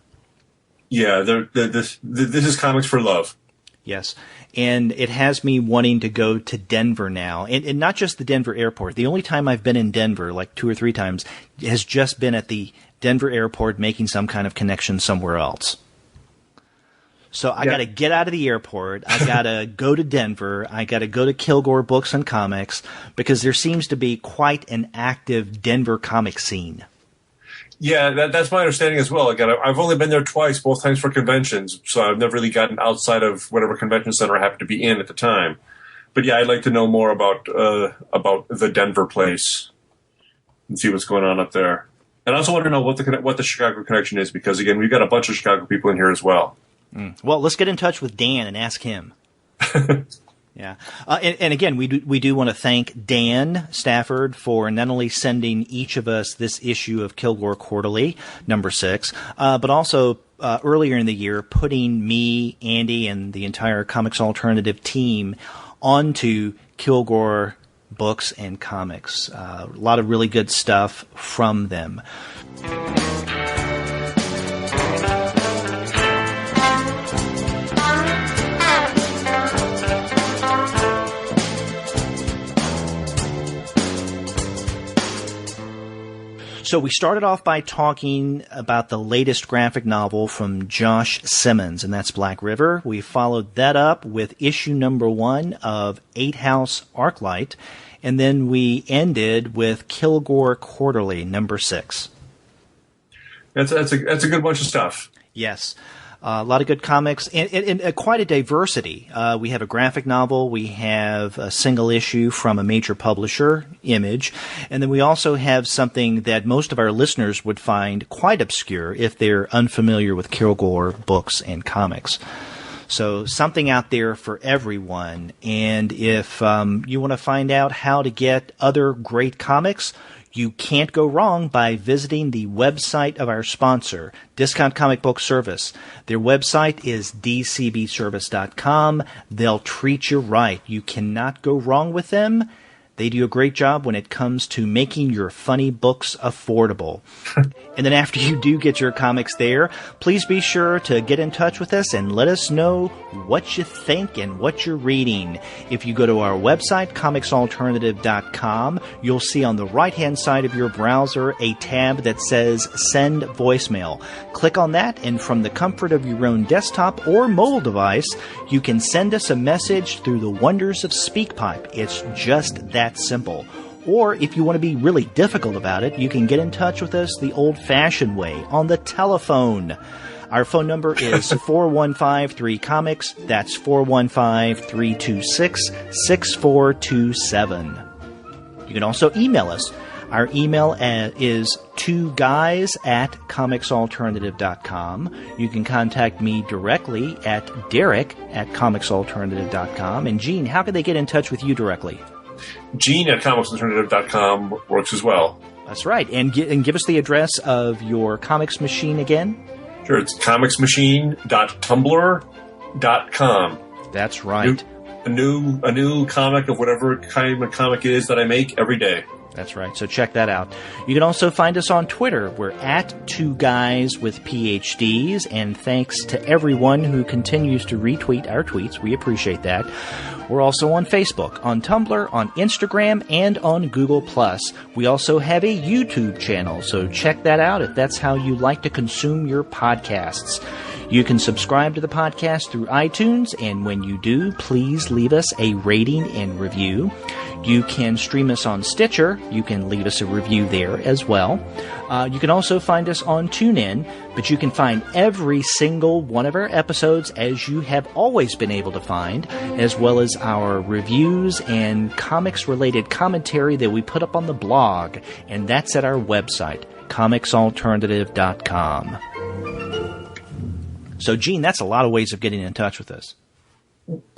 Yeah, this is comics for love. Yes, and it has me wanting to go to Denver now, and not just the Denver airport. The only time I've been in Denver, like 2 or 3 times, has just been at the Denver airport making some kind of connection somewhere else. So I got to get out of the airport. I got to go to Denver. I got to go to Kilgore Books and Comics, because there seems to be quite an active Denver comic scene. Yeah, that's my understanding as well. Again, I've only been there twice, both times for conventions, so I've never really gotten outside of whatever convention center I happened to be in at the time. But yeah, I'd like to know more about the Denver place and see what's going on up there. And I also want to know what the Chicago connection is, because again, we've got a bunch of Chicago people in here as well. Well, let's get in touch with Dan and ask him. Yeah. And again, we do want to thank Dan Stafford for not only sending each of us this issue of Kilgore Quarterly, number 6, but also earlier in the year putting me, Andy, and the entire Comics Alternative team onto Kilgore Books and Comics. A lot of really good stuff from them. So we started off by talking about the latest graphic novel from Josh Simmons, and that's Black River. We followed that up with issue number 1 of 8 House Arclight, and then we ended with Kilgore Quarterly, number 6. That's a good bunch of stuff. Yes. A lot of good comics, and quite a diversity. We have a graphic novel, we have a single issue from a major publisher, Image, and then we also have something that most of our listeners would find quite obscure if they're unfamiliar with Kilgore Books and Comics. So something out there for everyone, and if you want to find out how to get other great comics, you can't go wrong by visiting the website of our sponsor, Discount Comic Book Service. Their website is dcbservice.com. They'll treat you right. You cannot go wrong with them. They do a great job when it comes to making your funny books affordable. And then after you do get your comics there, please be sure to get in touch with us and let us know what you think and what you're reading. If you go to our website, comicsalternative.com, you'll see on the right-hand side of your browser a tab that says Send Voicemail. Click on that, and from the comfort of your own desktop or mobile device, you can send us a message through the wonders of SpeakPipe. It's just that simple. Or if you want to be really difficult about it, you can get in touch with us the old-fashioned way, on the telephone. Our phone number is 415-3-COMICS. That's 415-326-6427. You can also email us. Our email is 2guys@comicsalternative.com. You can contact me directly at Derek@comicsalternative.com. And Gene, how can they get in touch with you directly? Gene@comicsalternative.com works as well. That's right. And give us the address of your comics machine again. Sure, it's comicsmachine.tumblr.com. That's right. A new comic of whatever kind of comic it is that I make every day. That's right. So check that out. You can also find us on Twitter. We're at 2guyswithPhDs, and thanks to everyone who continues to retweet our tweets. We appreciate that. We're also on Facebook, on Tumblr, on Instagram, and on Google+. We also have a YouTube channel, so check that out if that's how you like to consume your podcasts. You can subscribe to the podcast through iTunes, and when you do, please leave us a rating and review. You can stream us on Stitcher. You can leave us a review there as well. You can also find us on TuneIn, but you can find every single one of our episodes as you have always been able to find, as well as our reviews and comics-related commentary that we put up on the blog, and that's at our website, comicsalternative.com. So, Gene, that's a lot of ways of getting in touch with us.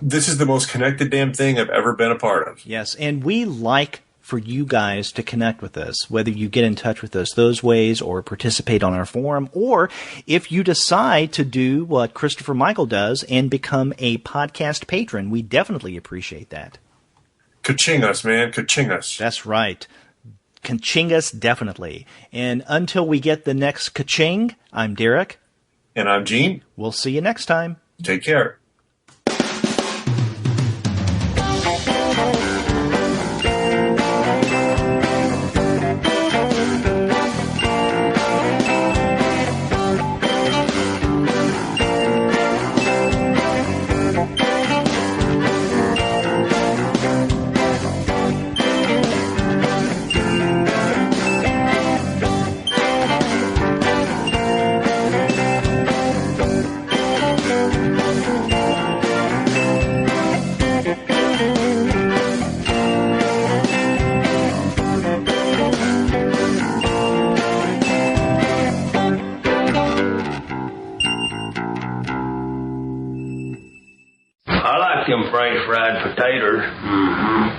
This is the most connected damn thing I've ever been a part of. Yes, and we like for you guys to connect with us, whether you get in touch with us those ways or participate on our forum, or if you decide to do what Christopher Michael does and become a podcast patron. We definitely appreciate that. Ka-ching us, man. Ka-ching us. That's right. Ka-ching us, definitely. And until we get the next ka-ching, I'm Derek. And I'm Gene. We'll see you next time. Take care. Them French fried potatoes. Mm-hmm.